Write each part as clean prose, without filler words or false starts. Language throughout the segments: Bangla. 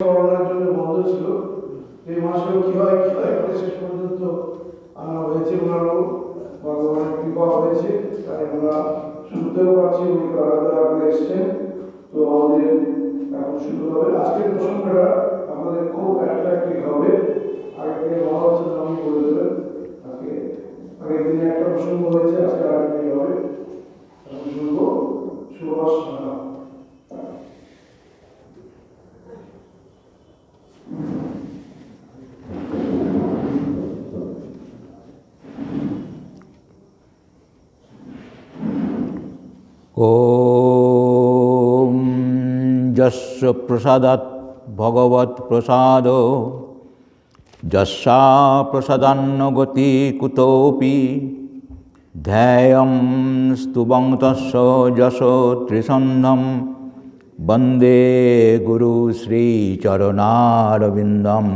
করোনার জন্য বন্ধ ছিল। এই মাসেও কি হয় করে শেষ পর্যন্ত আমরা হয়েছে ওনারও ভগবানের কৃপা হয়েছে, তাই আমরা শুনতেও পাচ্ছি উনি আলাদা করে এসছেন। তো আমাদের এখন শুরু হবে। আজকের প্রসঙ্গটা আমাদের খুব অ্যাট্রাক্টিভ হবে। আগে থেকে বলা হচ্ছে আমি বলে দেবেন। আজকে আগের দিনে একটা প্রসঙ্গ হয়েছে, আজকে আরেকটি হবে। এখন শুনবো সুভাষ সাহা। ॐ यस्य प्रसादात् भगवत् प्रसादो यस्या प्रसादान्न गति कुतोऽपि ध्येयं स्तुवं तस्य यशो त्रिसन्धं वन्दे गुरु श्रीचरणारविन्दम्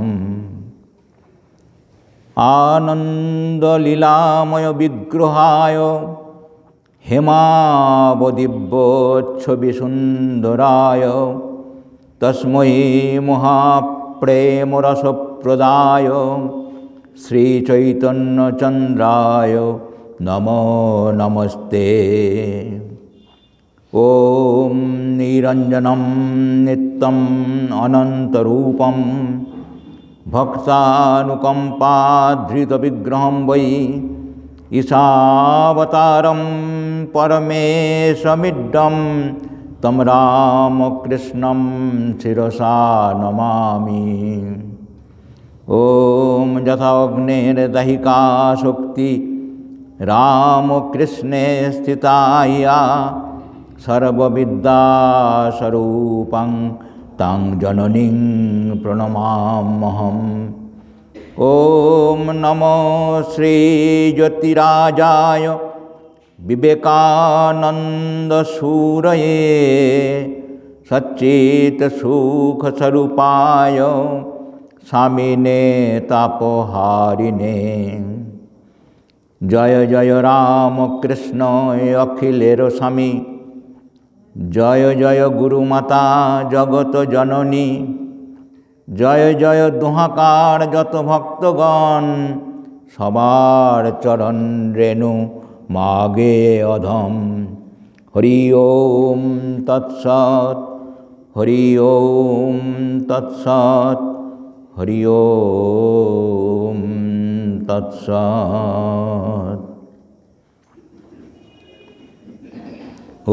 आनन्दलीलामय विग्रहाय हेमावदिव्योच्छविसुन्दराय तस्मै महाप्रेमरसप्रदाय श्रीचैतन्यचन्द्राय नमो नमस्ते। ॐ निरञ्जनं नित्यम् अनन्तरूपं भक्तानुकम्पाधृतविग्रहं वै ईशावतारं परमेशमिड्डं तं रामकृष्णं शिरसा नमामि। ॐ यथाग्निर्दहिका शक्ति रामकृष्णे स्थिता या सर्वविद्यास्वरूपं तं जननीं प्रणमाम्यहम्। ॐ नमो श्रीज्योतिराजाय विवेकानन्दसूरये सच्चित्सुखस्वरूपाय स्वामिने तापहारिणे। जय जय रामकृष्ण अखिलेर स्वामी, जय जय गुरुमाता जगत जननी, जय जय दुहाकार যত ভক্তগণ সবার চরণ রেণু মাগে অধম। হরি ওম তৎসৎ, হরি ওম তৎসৎ, হরি ওম তৎসৎ।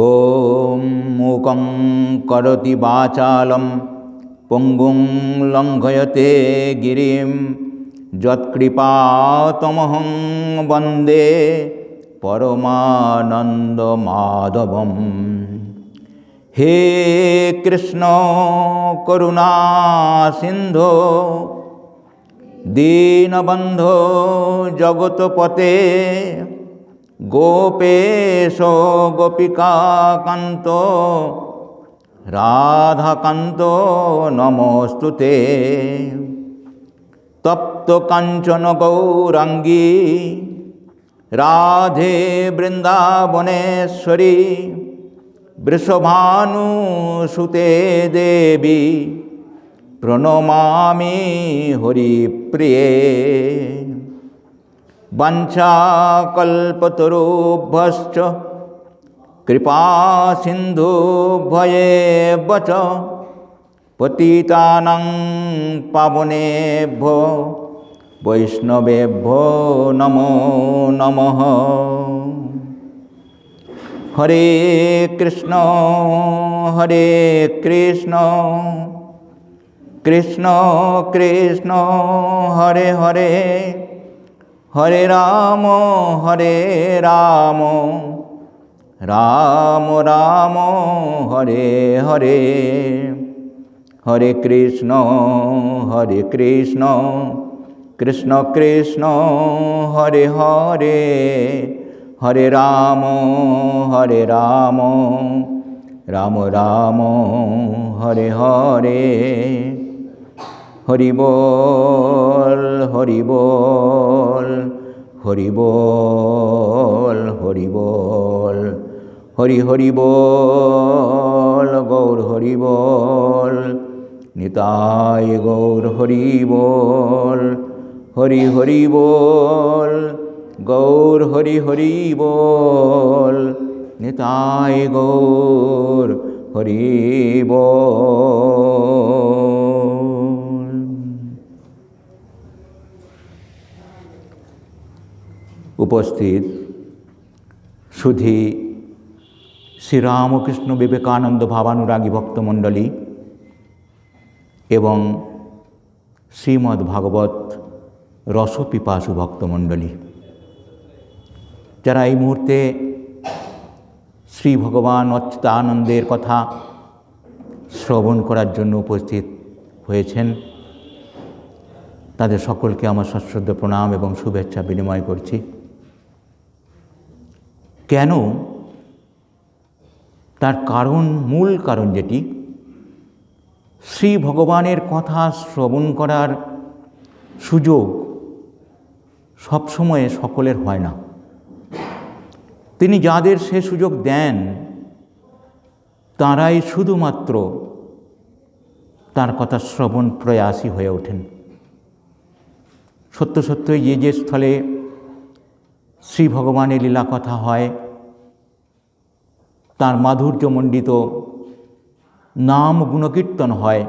ওম মূকং করোতি বাচালম পঙ্গুং লঙ্ঘয়তে গিরিম যৎকৃপাতমহং বন্দে পরমানন্দ মাধবম। হে কৃষ্ণ করুণা সিন্ধো দীনবন্ধো জগৎপতে গোপেশ গোপিকাকান্ত রাধাকান্ত নমস্তুতে। তপ্ত কাঞ্চন গৌরাঙ্গী রাধে বৃন্দাবনেশ্বরী বৃষভানুসুতে দেবী প্রণমামি হরিপ্রিয়ে। বাঞ্ছাকল্পতরুভ্যশ্চ কৃপা সিন্ধুভ্যেব চ পতিতানাং পাবনেভ্যো বৈষ্ণবেভ্যো নমো নমঃ। হরে কৃষ্ণ কৃষ্ণ কৃষ্ণ হরে হরে, হরে রাম রাম রাম হরে হরে। হরে কৃষ্ণ কৃষ্ণ কৃষ্ণ হরে হরে, হরে রাম রাম রাম হরে হরে। হরি বল হরি বল, হরি বল হরি বল, হরি হরি বল গৌর হরি বল। নিতাই গৌর হরি বল, হরি হরি বল, গৌর হরি হরি বল, নিতাই গৌর হরি বল। উপস্থিত সুধী শ্রীরামকৃষ্ণ বিবেকানন্দ ভাবানুরাগী ভক্তমণ্ডলী এবং শ্রীমদ্ ভাগবত রসপিপাসু ভক্তমণ্ডলী, যারা এই মুহূর্তে শ্রী ভগবান অচ্যুতানন্দের কথা শ্রবণ করার জন্য উপস্থিত হয়েছেন, তাদের সকলকে আমার সশ্রদ্ধ প্রণাম এবং শুভেচ্ছা বিনিময় করছি। কেন? তার কারণ, মূল কারণ যেটি, শ্রী ভগবানের কথা শ্রবণ করার সুযোগ সবসময়ে সকলের হয় না। তিনি যাদের সে সুযোগ দেন তারাই শুধুমাত্র তার কথা শ্রবণ প্রয়াসী হয়ে ওঠেন। সত্য সত্যই যে যে স্থলে শ্রী ভগবানের লীলা কথা হয়, তার মাধুর্যমণ্ডিত নাম গুণকীর্তন হয়,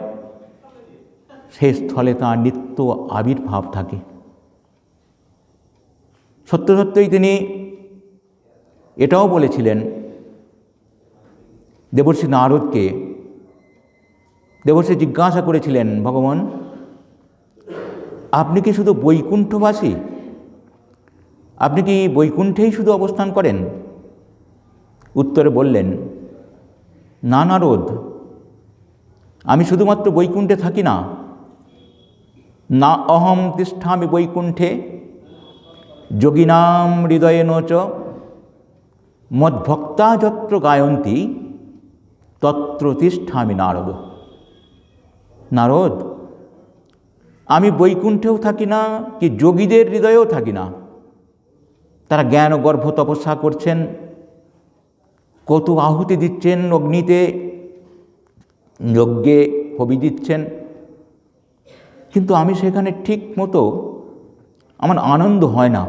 সে স্থলে তাঁর নিত্য আবির্ভাব থাকে। সত্য সত্যই তিনি এটাও বলেছিলেন দেবর্ষি নারদকে। দেবর্ষি জিজ্ঞাসা করেছিলেন, ভগবান আপনি কি শুধু বৈকুণ্ঠবাসী? আপনি কি বৈকুণ্ঠেই শুধু অবস্থান করেন? উত্তরে বললেন, না নারদ, আমি শুধুমাত্র বৈকুণ্ঠে থাকি না। না অহম তিষ্ঠামি বৈকুণ্ঠে যোগিনাম হৃদয়েন চ মদ্ভক্তা যত্র গায়ন্তী তত্র তিষ্ঠামি নারদ। নারদ, আমি বৈকুণ্ঠেও থাকি না, কি যোগীদের হৃদয়েও থাকি না। তারা জ্ঞান গর্ভ তপস্যা করছেন, কত আহুতি দিচ্ছেন, অগ্নিতে যজ্ঞে হবি দিচ্ছেন, কিন্তু আমি সেখানে ঠিক মতো আমার আনন্দ হয় না।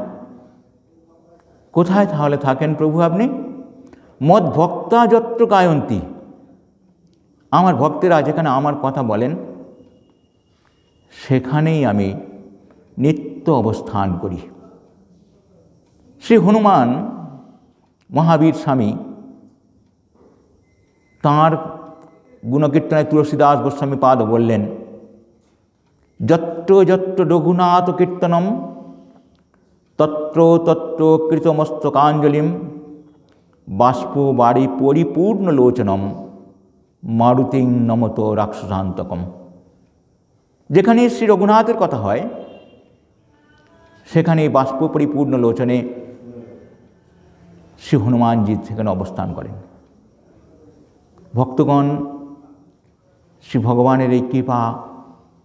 কোথায় তাহলে থাকেন প্রভু আপনি? মদ ভক্তা যত্র গায়ন্তী, আমার ভক্তেরা যেখানে আমার কথা বলেন সেখানেই আমি নিত্য অবস্থান করি। শ্রী হনুমান মহাবীর স্বামী তাঁর গুণকীর্তনে তুলসীদাস গোস্বামী পাদ বললেন, যত্র যত্র রঘুনাথ কীর্তনম তত্র তত্র কৃতমস্তকাঞ্জলিম বাষ্প বাড়ি পরিপূর্ণ লোচনম মারুতিং নমত রাক্ষসান্তকম। যেখানে শ্রী রঘুনাথের কথা হয় সেখানে বাষ্প পরিপূর্ণ লোচনে শ্রী হনুমানজি সেখানে অবস্থান করেন। ভক্তগণ, শ্রী ভগবানের এই কৃপা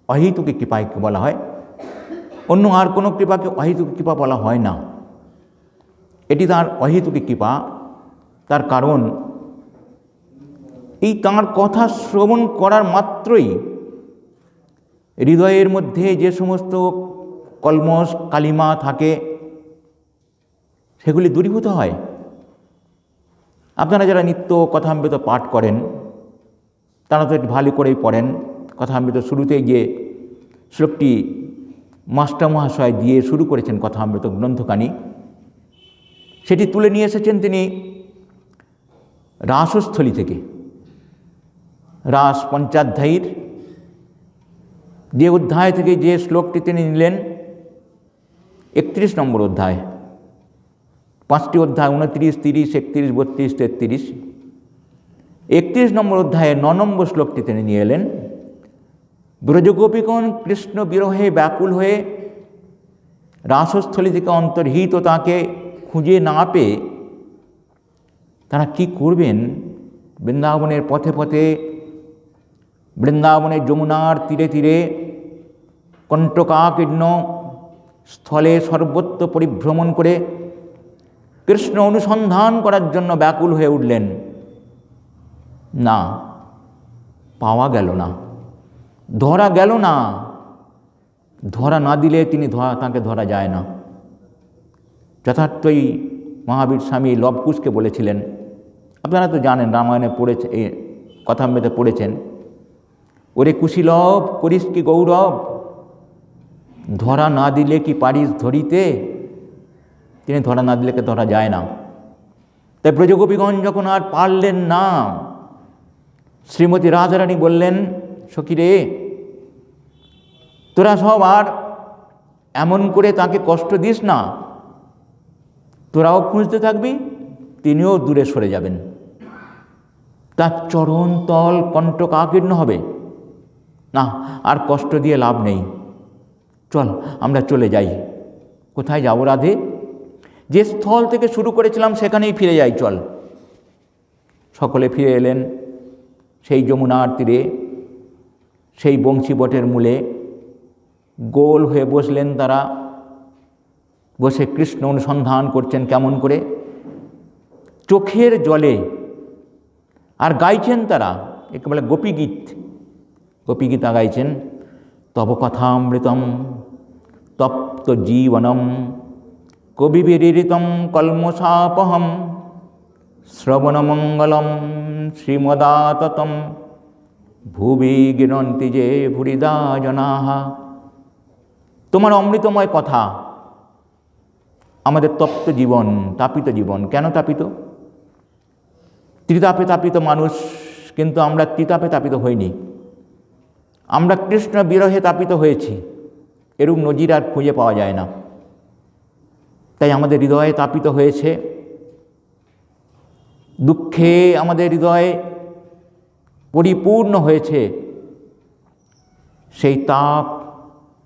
অহেতুকী কৃপাকে বলা হয়, অন্য আর কোনো কৃপাকে অহেতুকী কৃপা বলা হয় না। এটি তাঁর অহেতুকী কৃপা। তার কারণ এই তাঁর কথা শ্রবণ করার মাত্রই হৃদয়ের মধ্যে যে সমস্ত কলমশ কালিমা থাকে সেগুলি দূরীভূত হয়। আপনারা যারা নিত্য কথামৃত পাঠ করেন তারা তো একটু ভালো করেই পড়েন। কথামৃত শুরুতে গিয়ে শ্লোকটি মাস্টার মহাশয় দিয়ে শুরু করেছেন কথামৃত গ্রন্থখানি, সেটি তুলে নিয়ে এসেছেন তিনি রাসস্থলী থেকে। রাস পঞ্চাধ্যায়ীর যে অধ্যায় থেকে যে শ্লোকটি তিনি নিলেন 31 নম্বর অধ্যায়, 5টি অধ্যায় 29, 30, 31, 32, 33। 31 নম্বর অধ্যায়ে 9 নম্বর শ্লোকটি তিনি নিয়ে এলেন। ব্রজগোপীগণ কৃষ্ণ বিরহে ব্যাকুল হয়ে রাসস্থলী থেকে অন্তর্হিত তাকে খুঁজে না পেয়ে তারা কি করবেন? বৃন্দাবনের পথে পথে, বৃন্দাবনের যমুনার তীরে তীরে, কণ্টকাকীর্ণ স্থলে সর্বত্র পরিভ্রমণ করে কৃষ্ণ অনুসন্ধান করার জন্য ব্যাকুল হয়ে উঠলেন। না, পাওয়া গেল না। ধরা গেল না, ধরা না দিলে তাকে ধরা যায় না। যথার্থই মহাবীর স্বামী লবকুশকে বলেছিলেন, আপনারা তো জানেন, রামায়ণে পড়েছে, কথামৃতে পড়েছেন, ওরে কুশীলব করিস কি গৌরব, ধরা না দিলে কি পারিস ধরিতে। তিনি ধরা না দিলে ধরা যায় না। তাই ব্রজগোপীগণ যখন আর পারলেন না, শ্রীমতী রাধারানী বললেন, সখী রে, তোরা সব আর এমন করে তাকে কষ্ট দিস না, তোরাও খুঁজতে থাকবি, তিনিও দূরে সরে যাবেন, তার চরণ তল কণ্টকাকীর্ণ হবে না, আর কষ্ট দিয়ে লাভ নেই, চল আমরা চলে যাই। কোথায় যাব রাধে? যে স্থল থেকে শুরু করেছিলাম সেখানেই ফিরে যাই, চল। সকলে ফিরে এলেন সেই যমুনার তীরে, সেই বংশী বটের মূলে গোল হয়ে বসলেন তারা, বসে কৃষ্ণ অনুসন্ধান করছেন কেমন করে, চোখের জলে। আর গাইছেন তারা একেবারে গোপীগীত, গোপীগীতা গাইছেন, তব কথামৃতম তপ্ত জীবনম কবিবিরিতম কলমশাপহম শ্রবণমঙ্গলম শ্রীমদাততম ভুবি গিরন্তি যে ভুরিদা জনাহা। তোমার অমৃতময় কথা আমাদের তপ্ত জীবন, তাপিত জীবন। কেন তাপিত? ত্রিতাপে তাপিত মানুষ, কিন্তু আমরা ত্রিতাপে তাপিত হইনি, আমরা কৃষ্ণ বিরহে তাপিত হয়েছি। এরূপ নজির আর খুঁজে পাওয়া যায় না। তাই আমাদের হৃদয়ে তাপিত হয়েছে, দুঃখে আমাদের হৃদয় পরিপূর্ণ হয়েছে। সেই তাপ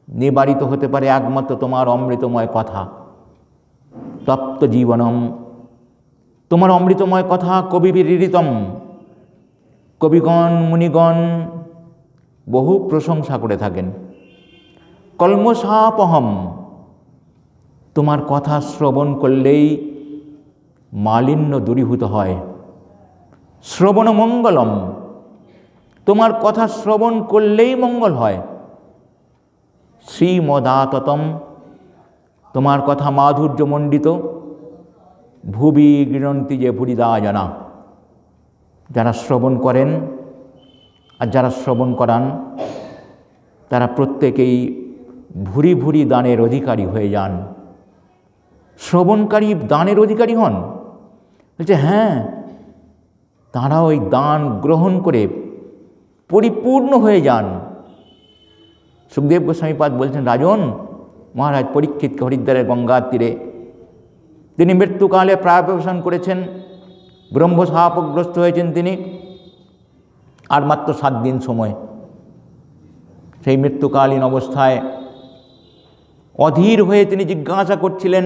নিবারিত হতে পারে একমাত্র তোমার অমৃতময় কথা। তপ্ত জীবনম, তোমার অমৃতময় কথা কবিবিরিতম। কবিগণ মুনিগণ বহু প্রশংসা করে থাকেন। কলমশাপহম, তোমার কথা শ্রবণ করলেই মালিন্য দূরীভূত হয়। শ্রবণ মঙ্গলম, তোমার কথা শ্রবণ করলেই মঙ্গল হয়। শ্রীমদাততম, তোমার কথা মাধুর্যমণ্ডিত। ভুবি গৃণন্তি যে ভুরিদা জানা, যারা শ্রবণ করেন আর যারা শ্রবণ করান তারা প্রত্যেকেই ভুরি ভুরি দানের অধিকারী হয়ে যান। শ্রবণকারী দানের অধিকারী হন। বলছে হ্যাঁ, তারা ওই দান গ্রহণ করে পরিপূর্ণ হয়ে যান। সুখদেব গোস্বামীপাদ বলছেন, রাজন মহারাজ পরীক্ষিতকে হরিদ্বারের গঙ্গার তীরে তিনি মৃত্যুকালে প্রায়োপবেশন করেছেন, ব্রহ্মশাপগ্রস্ত হয়েছেন তিনি, আর মাত্র 7 দিন সময়। সেই মৃত্যুকালীন অবস্থায় অধীর হয়ে তিনি জিজ্ঞাসা করছিলেন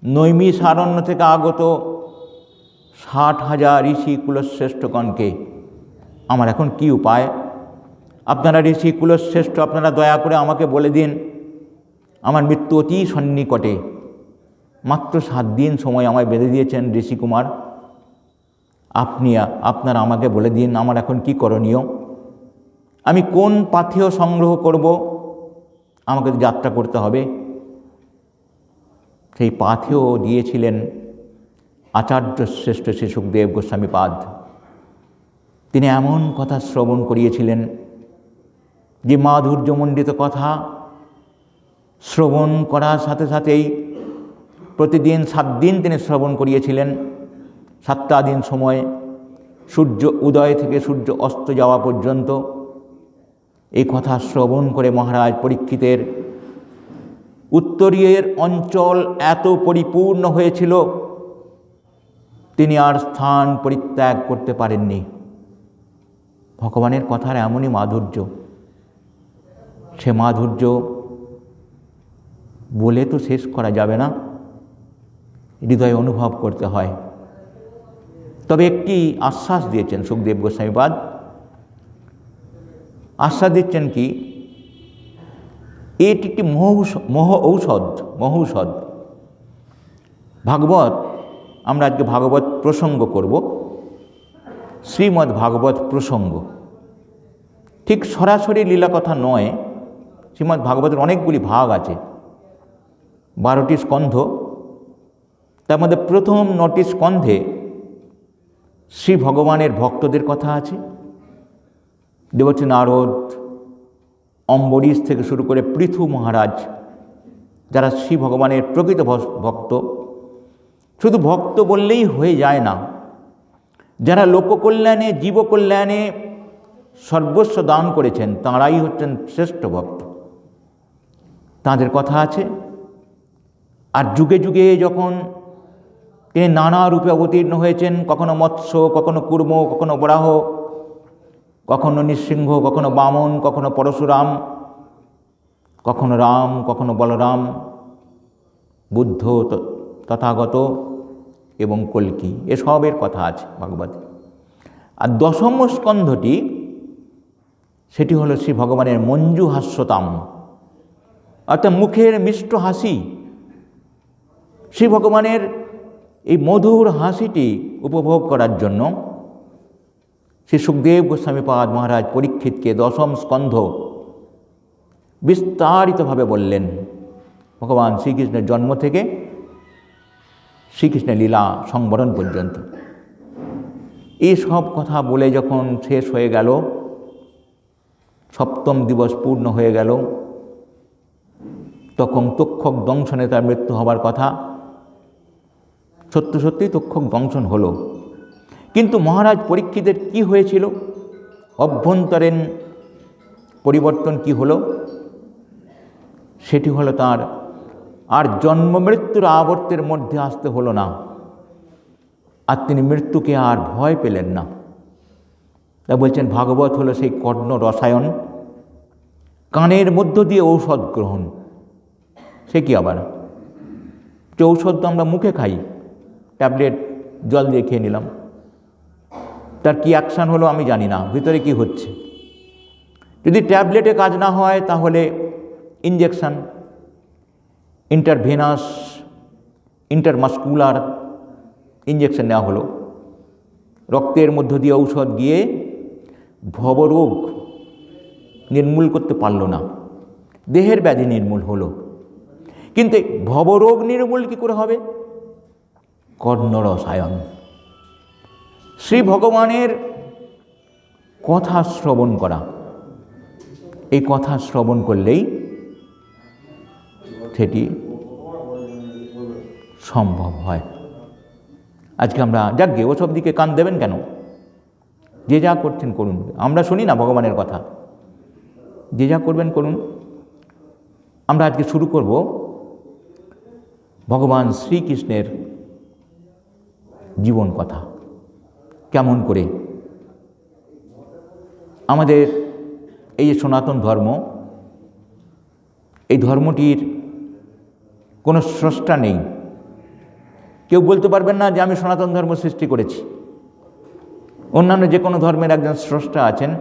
নৈমিষারণ্য থেকে আগত 60,000 ঋষি কুলশ্রেষ্ঠগণকে, আমার এখন কি উপায়? আপনারা ঋষি কুলশ্রেষ্ঠ, আপনারা দয়া করে আমাকে বলে দিন, আমার মৃত্যু অতি সন্নিকটে, মাত্র 7 দিন সময় আমায় বেঁধে দিয়েছেন ঋষিকুমার, আপনারা আমাকে বলে দিন আমার এখন কি করণীয়, আমি কোন পাথেয় সংগ্রহ করব, আমাকে যাত্রা করতে হবে। সেই পাথেয় দিয়েছিলেন আচার্য শ্রেষ্ঠ শ্রী সুখদেব গোস্বামীপাদ। তিনি এমন কথা শ্রবণ করিয়েছিলেন যে মাধুর্যমণ্ডিত কথা শ্রবণ করার সাথে সাথেই প্রতিদিন 7 দিন তিনি শ্রবণ করিয়েছিলেন। 7টা দিন সময়, সূর্য উদয় থেকে সূর্য অস্ত যাওয়া পর্যন্ত এই কথা শ্রবণ করে মহারাজ পরীক্ষিতের উত্তরীয়ের অঞ্চল এত পরিপূর্ণ হয়েছিল, তিনি আর স্থান পরিত্যাগ করতে পারেননি। ভগবানের কথার এমনই মাধুর্য, সে মাধুর্য বলে তো শেষ করা যাবে না, হৃদয়ে অনুভব করতে হয়। তবে একটি আশ্বাস দিয়েছেন সুখদেব গোস্বামীপাদ। আশ্বাস দিচ্ছেন কি, এটি একটি মহৌষধ। ভাগবত, আমরা আজকে ভাগবত প্রসঙ্গ করব, শ্রীমদ্ ভাগবত প্রসঙ্গ। ঠিক সরাসরি লীলা কথা নয়। শ্রীমদ্ ভাগবতের অনেকগুলি ভাগ আছে, 12টি স্কন্ধ। তার মধ্যে প্রথম 9টি স্কন্ধে শ্রী ভগবানের ভক্তদের কথা আছে। দেবর্ষি নারদ, অম্বরীশ থেকে শুরু করে পৃথু মহারাজ, যারা শ্রী ভগবানের প্রকৃত ভক্ত। শুধু ভক্ত বললেই হয়ে যায় না, যারা লোককল্যাণে জীবকল্যাণে সর্বস্ব দান করেছেন তাঁরাই হচ্ছেন শ্রেষ্ঠ ভক্ত, তাঁদের কথা আছে। আর যুগে যুগে যখন তিনি নানা রূপে অবতীর্ণ হয়েছেন, কখনো মৎস্য, কখনো কূর্ম, কখনো বরাহ, কখনো নৃসিংহ, কখনো বামন, কখনো পরশুরাম, কখনো রাম, কখনো বলরাম, বুদ্ধ, তথাগত এবং কল্কি, এসবের কথা আছে ভাগবতে। আর 10ম স্কন্ধটি, সেটি হলো শ্রী ভগবানের মঞ্জু হাস্যতাম, অর্থাৎ মুখের মিষ্ট হাসি। শ্রী ভগবানের এই মধুর হাসিটি উপভোগ করার জন্য শ্রী সুখদেব গোস্বামীপাদ মহারাজ পরীক্ষিতকে 10ম স্কন্ধ বিস্তারিতভাবে বললেন, ভগবান শ্রীকৃষ্ণের জন্ম থেকে শ্রীকৃষ্ণের লীলা সংবরণ পর্যন্ত। এই সব কথা বলে যখন শেষ হয়ে গেল, 7ম দিবস পূর্ণ হয়ে গেল, তখন তক্ষক দংশনে তার মৃত্যু হবার কথা। সত্যি সত্যিই তক্ষক দংশন হলো। কিন্তু মহারাজ পরীক্ষিতের কি হয়েছিল, অভ্যন্তরীণ পরিবর্তন কি হলো, সেটি হলো তার আর জন্ম মৃত্যুর আবর্তের মধ্যে আসতে হলো না, আর তিনি মৃত্যুকে আর ভয় পেলেন না। তা বলছেন ভাগবত হলো সেই কর্ণ রসায়ন, কানের মধ্য দিয়ে ঔষধ গ্রহণ। সে কি আবার, যে ঔষধ তো আমরা মুখে খাই, ট্যাবলেট জল দিয়ে খেয়ে নিলাম, তার কি অ্যাকশান হলো আমি জানি না, ভিতরে কি হচ্ছে। যদি ট্যাবলেটে কাজ না হয় তাহলে ইঞ্জেকশন, ইন্টারভেনাস, ইন্টারমাস্কুলার ইঞ্জেকশন নেওয়া হলো, রক্তের মধ্য দিয়ে ঔষধ গিয়ে ভবরোগ নির্মূল করতে পারল না, দেহের ব্যাধি নির্মূল হলো। কিন্তু ভবরোগ নির্মূল কী করে হবে? কর্ণ রসায়ন, শ্রী ভগবানের কথা শ্রবণ করা। এই কথা শ্রবণ করলেই সেটি সম্ভব হয়। আজকে আমরা যাকগে ওসব দিকে কান দেবেন কেন, যে যা করছেন করুন, আমরা শুনি না ভগবানের কথা, যে যা করবেন করুন। আমরা আজকে শুরু করব ভগবান শ্রীকৃষ্ণের জীবন কথা। কেমন করে আমাদের এই যে সনাতন ধর্ম, এই ধর্মটির কোনো স্রষ্টা নেই। কেউ বলতে পারবেন না যে আমি সনাতন ধর্ম সৃষ্টি করেছি। অন্যান্য যে কোনো ধর্মের একজন স্রষ্টা আছেন,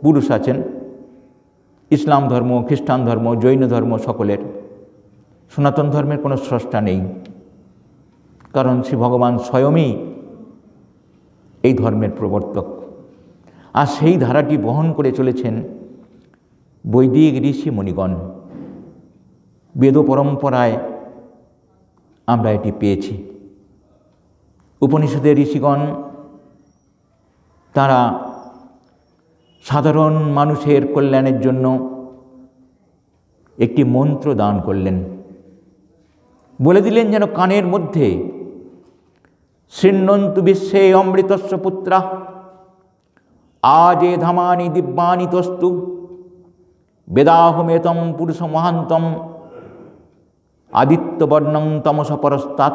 পুরুষ আছেন, ইসলাম ধর্ম, খ্রিস্টান ধর্ম, জৈন ধর্ম, সকলের। সনাতন ধর্মের কোনো স্রষ্টা নেই, কারণ শ্রী ভগবান স্বয়ংই এই ধর্মের প্রবর্তক। আর সেই ধারাটি বহন করে চলেছেন বৈদিক ঋষি মণিগণ। বেদ পরম্পরায় আমরা এটি পেয়েছি। উপনিষদের ঋষিগণ তারা সাধারণ মানুষের কল্যাণের জন্য একটি মন্ত্র দান করলেন, বলে দিলেন যেন কানের মধ্যে শৃণ্বন্তু বিশ্বে অমৃতস্য পুত্রা আজে ধামানি দিব্যানি তস্তু বেদাহমেতম পুরুষ মহান্তম আদিত্যবর্ণং তমস পরস্তাৎ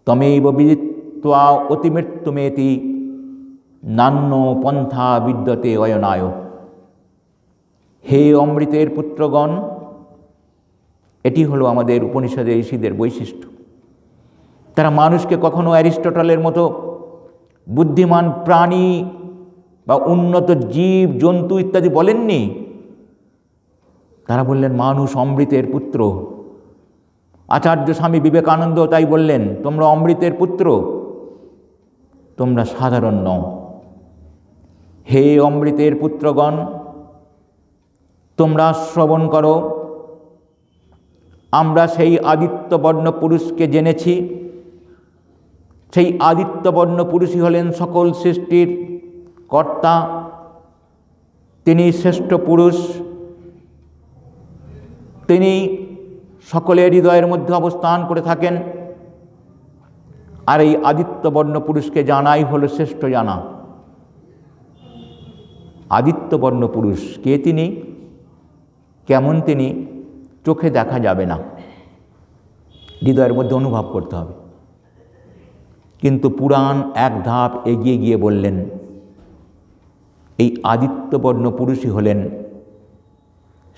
তমেব বিদিত্বা অতিমৃত্যুমেতি নান্য পন্থা বিদ্যতে অয়নায়। হে অমৃতের পুত্রগণ, এটি হলো আমাদের উপনিষদের ঋষিদের বৈশিষ্ট্য। তারা মানুষকে কখনো অ্যারিস্টটলের মতো বুদ্ধিমান প্রাণী বা উন্নত জীব জন্তু ইত্যাদি বলেননি। তারা বললেন মানুষ অমৃতের পুত্র। আচার্য স্বামী বিবেকানন্দ তাই বললেন, তোমরা অমৃতের পুত্র, তোমরা সাধারণ নও। হে অমৃতের পুত্রগণ, তোমরা শ্রবণ করো। আমরা সেই আদিত্যবর্ণ পুরুষকে জেনেছি। সেই আদিত্যবর্ণ পুরুষই হলেন সকল সৃষ্টির কর্তা। তিনি শ্রেষ্ঠ পুরুষ। তিনি সকলের হৃদয়ের মধ্যে অবস্থান করে থাকেন। আর এই আদিত্যবর্ণ পুরুষকে জানাই হলো শ্রেষ্ঠ জানা। আদিত্যবর্ণ পুরুষ কে তিনি, কেমন তিনি, চোখে দেখা যাবে না, হৃদয়ের মধ্যে অনুভব করতে হবে। কিন্তু পুরাণ এক ধাপ এগিয়ে গিয়ে বললেন, এই আদিত্যবর্ণ পুরুষই হলেন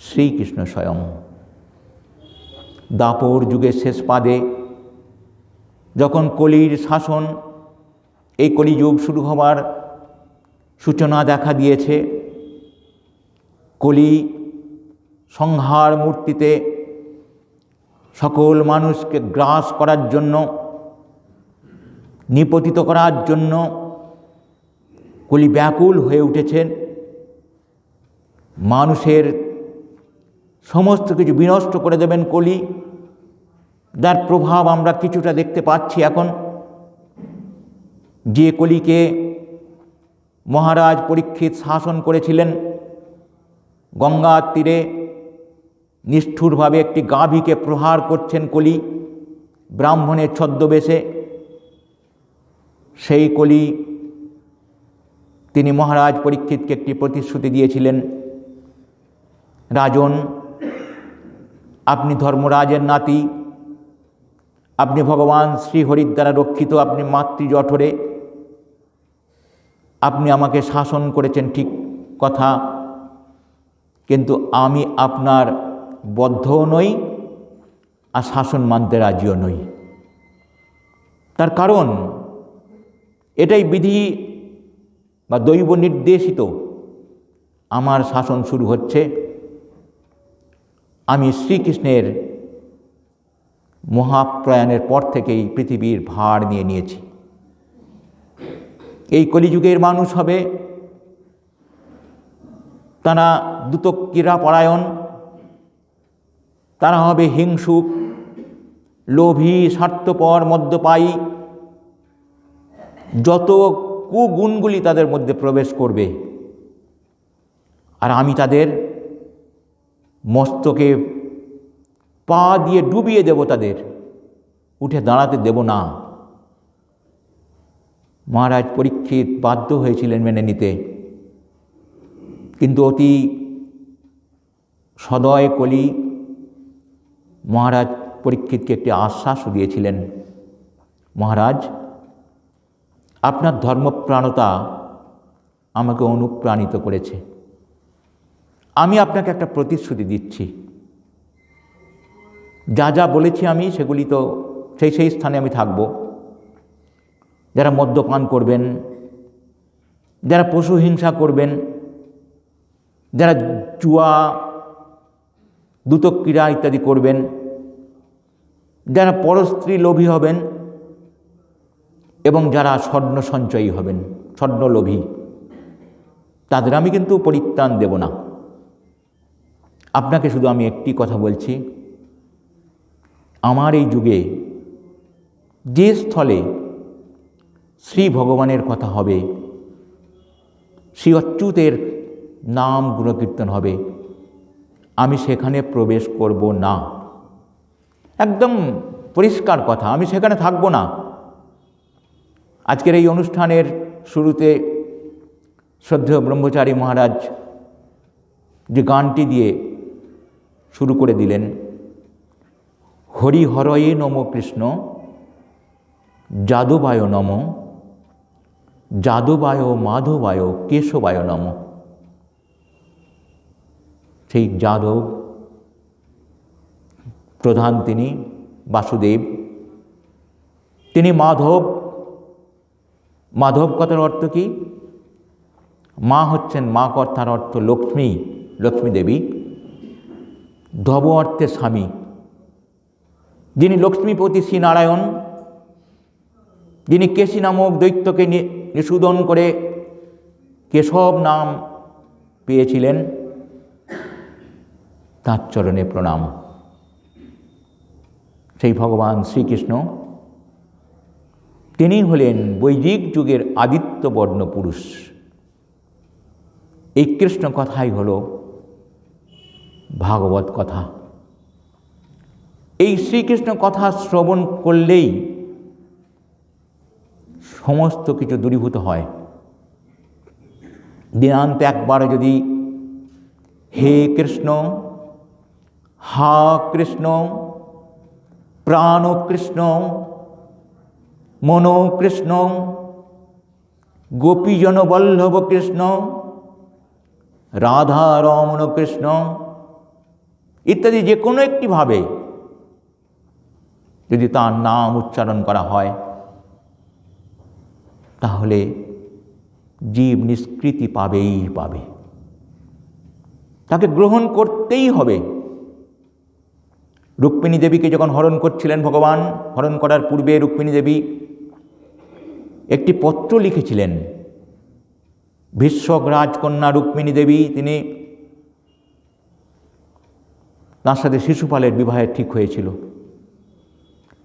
শ্রীকৃষ্ণ স্বয়ং। দাপর যুগের শেষ পাদে যখন কলির শাসন, এই কলিযুগ শুরু হবার সূচনা দেখা দিয়েছে, কলি সংহার মূর্তিতে সকল মানুষকে গ্রাস করার জন্য, নিপতিত করার জন্য কলি ব্যাকুল হয়ে উঠেছেন। মানুষের সমস্ত কিছু বিনষ্ট করে দেবেন কলি, যার প্রভাব আমরা কিছুটা দেখতে পাচ্ছি এখন। যে কলিকে মহারাজ পরীক্ষিত শাসন করেছিলেন, গঙ্গার তীরে নিষ্ঠুরভাবে একটি গাভীকে প্রহার করছেন কলি ব্রাহ্মণের ছদ্মবেশে। সেই কলি তিনি মহারাজ পরীক্ষিতকে একটি প্রতিশ্রুতি দিয়েছিলেন, রাজন, আপনি ধর্মরাজের নাতি, আপনি ভগবান শ্রীহরির দ্বারা রক্ষিত, আপনি মাতৃজঠরে, আপনি আমাকে শাসন করেছেন ঠিক কথা, কিন্তু আমি আপনার বদ্ধও নই আর শাসন মানতে রাজিও নই। তার কারণ এটাই বিধি বা দৈব নির্দেশিত। আমার শাসন শুরু হচ্ছে, আমি শ্রীকৃষ্ণের মহাপ্রয়াণের পর থেকেই পৃথিবীর ভার নিয়ে নিয়েছি। এই কলিযুগের মানুষ হবে তারা দুতক্রীড়াপরায়ণ, তারা হবে হিংসুক, লোভী, স্বার্থপর, মদ্যপায়ী। যত কুগুণগুলি তাদের মধ্যে প্রবেশ করবে, আর আমি তাদের মস্তকে পা দিয়ে ডুবিয়ে দেব, তাদের উঠে দাঁড়াতে দেব না। মহারাজ পরীক্ষিত বাধ্য হয়েছিলেন মেনে নিতে, কিন্তু অতি সদয় কলি মহারাজ পরীক্ষিতকে একটি আশ্বাস দিয়েছিলেন, মহারাজ, আপনার ধর্মপ্রাণতা আমাকে অনুপ্রাণিত করেছে। আমি আপনাকে একটা প্রতিশ্রুতি দিচ্ছি, যা যা বলেছি আমি সেগুলি তো সেই স্থানে আমি থাকব। যারা মদ্যপান করবেন, যারা পশু হিংসা করবেন, যারা জুয়া, দুতক্রীড়া ইত্যাদি করবেন, যারা পরস্ত্রী লোভী হবেন এবং যারা স্বর্ণ সঞ্চয়ী হবেন, স্বর্ণলোভী, তাদের আমি কিন্তু পরিত্রাণ দেব না। আপনাকে শুধু আমি একটি কথা বলছি, আমার এই যুগে যে স্থলে শ্রী ভগবানের কথা হবে, শ্রী অচ্যুতের নাম গুণকীর্তন হবে, আমি সেখানে প্রবেশ করব না। একদম পরিষ্কার কথা, আমি সেখানে থাকব না। আজকের এই অনুষ্ঠানের শুরুতে শ্রদ্ধেয় ব্রহ্মচারী মহারাজ যে গানটি দিয়ে শুরু করে দিলেন, হরিহরয়ে নম কৃষ্ণ, যাদবায় নম, যাদবায় মাধবায় কেশবায় নম। সেই যাদব প্রধান, তিনি বাসুদেব, তিনি মাধব। মাধব কথার অর্থ কি? মা হচ্ছেন, মা কথার অর্থ লক্ষ্মী, লক্ষ্মী দেবী। ধব অর্থের স্বামী, যিনি লক্ষ্মীপতি শ্রীনারায়ণ, যিনি কেশী নামক দৈত্যকে নিষূদন করে কেশব নাম পেয়েছিলেন, তাঁর চরণে প্রণাম। সেই ভগবান শ্রীকৃষ্ণ তিনি হলেন বৈদিক যুগের আদিত্যবর্ণ পুরুষ। এই কৃষ্ণ কথাই হল ভাগবত কথা। এই শ্রীকৃষ্ণ কথা শ্রবণ করলেই সমস্ত কিছু দূরীভূত হয়। দিনান্তে একবার যদি হে কৃষ্ণ, হা কৃষ্ণ, প্রাণ কৃষ্ণ, মনো কৃষ্ণ, গোপীজন বল্লভ কৃষ্ণ, রাধা রমণ কৃষ্ণ ইত্যাদি যে কোনো একটি ভাবে যদি তার নাম উচ্চারণ করা হয়, তাহলে জীব নিষ্কৃতি পাবেই পাবে, তাকে গ্রহণ করতেই হবে। রুক্মিণী দেবীকে যখন হরণ করছিলেন ভগবান, হরণ করার পূর্বে রুক্মিণী দেবী একটি পত্র লিখেছিলেন। ভীষ্মক রাজকন্যা রুক্মিণী দেবী, তিনি তার সাথে শিশুপালের বিবাহের ঠিক হয়েছিল।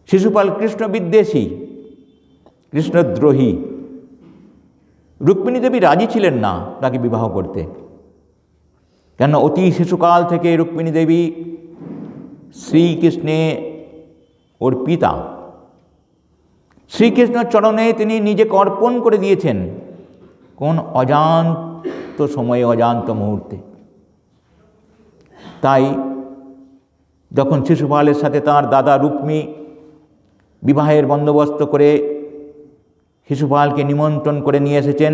শিশুপাল কৃষ্ণ বিদ্বেষী, কৃষ্ণদ্রোহী। রুক্মিণী দেবী রাজি ছিলেন না তাকে বিবাহ করতে, কেন অতি শিশুকাল থেকে রুক্মিণী দেবী শ্রীকৃষ্ণে ওর পিতা শ্রীকৃষ্ণের চরণে তিনি নিজেকে অর্পণ করে দিয়েছেন কোন অজান্ত সময়ে, অজান্ত মুহূর্তে। তাই যখন শিশুপালের সাথে তার দাদা রুক্মী বিবাহের বন্দোবস্ত করে শিশুপালকে নিমন্ত্রণ করে নিয়ে এসেছেন,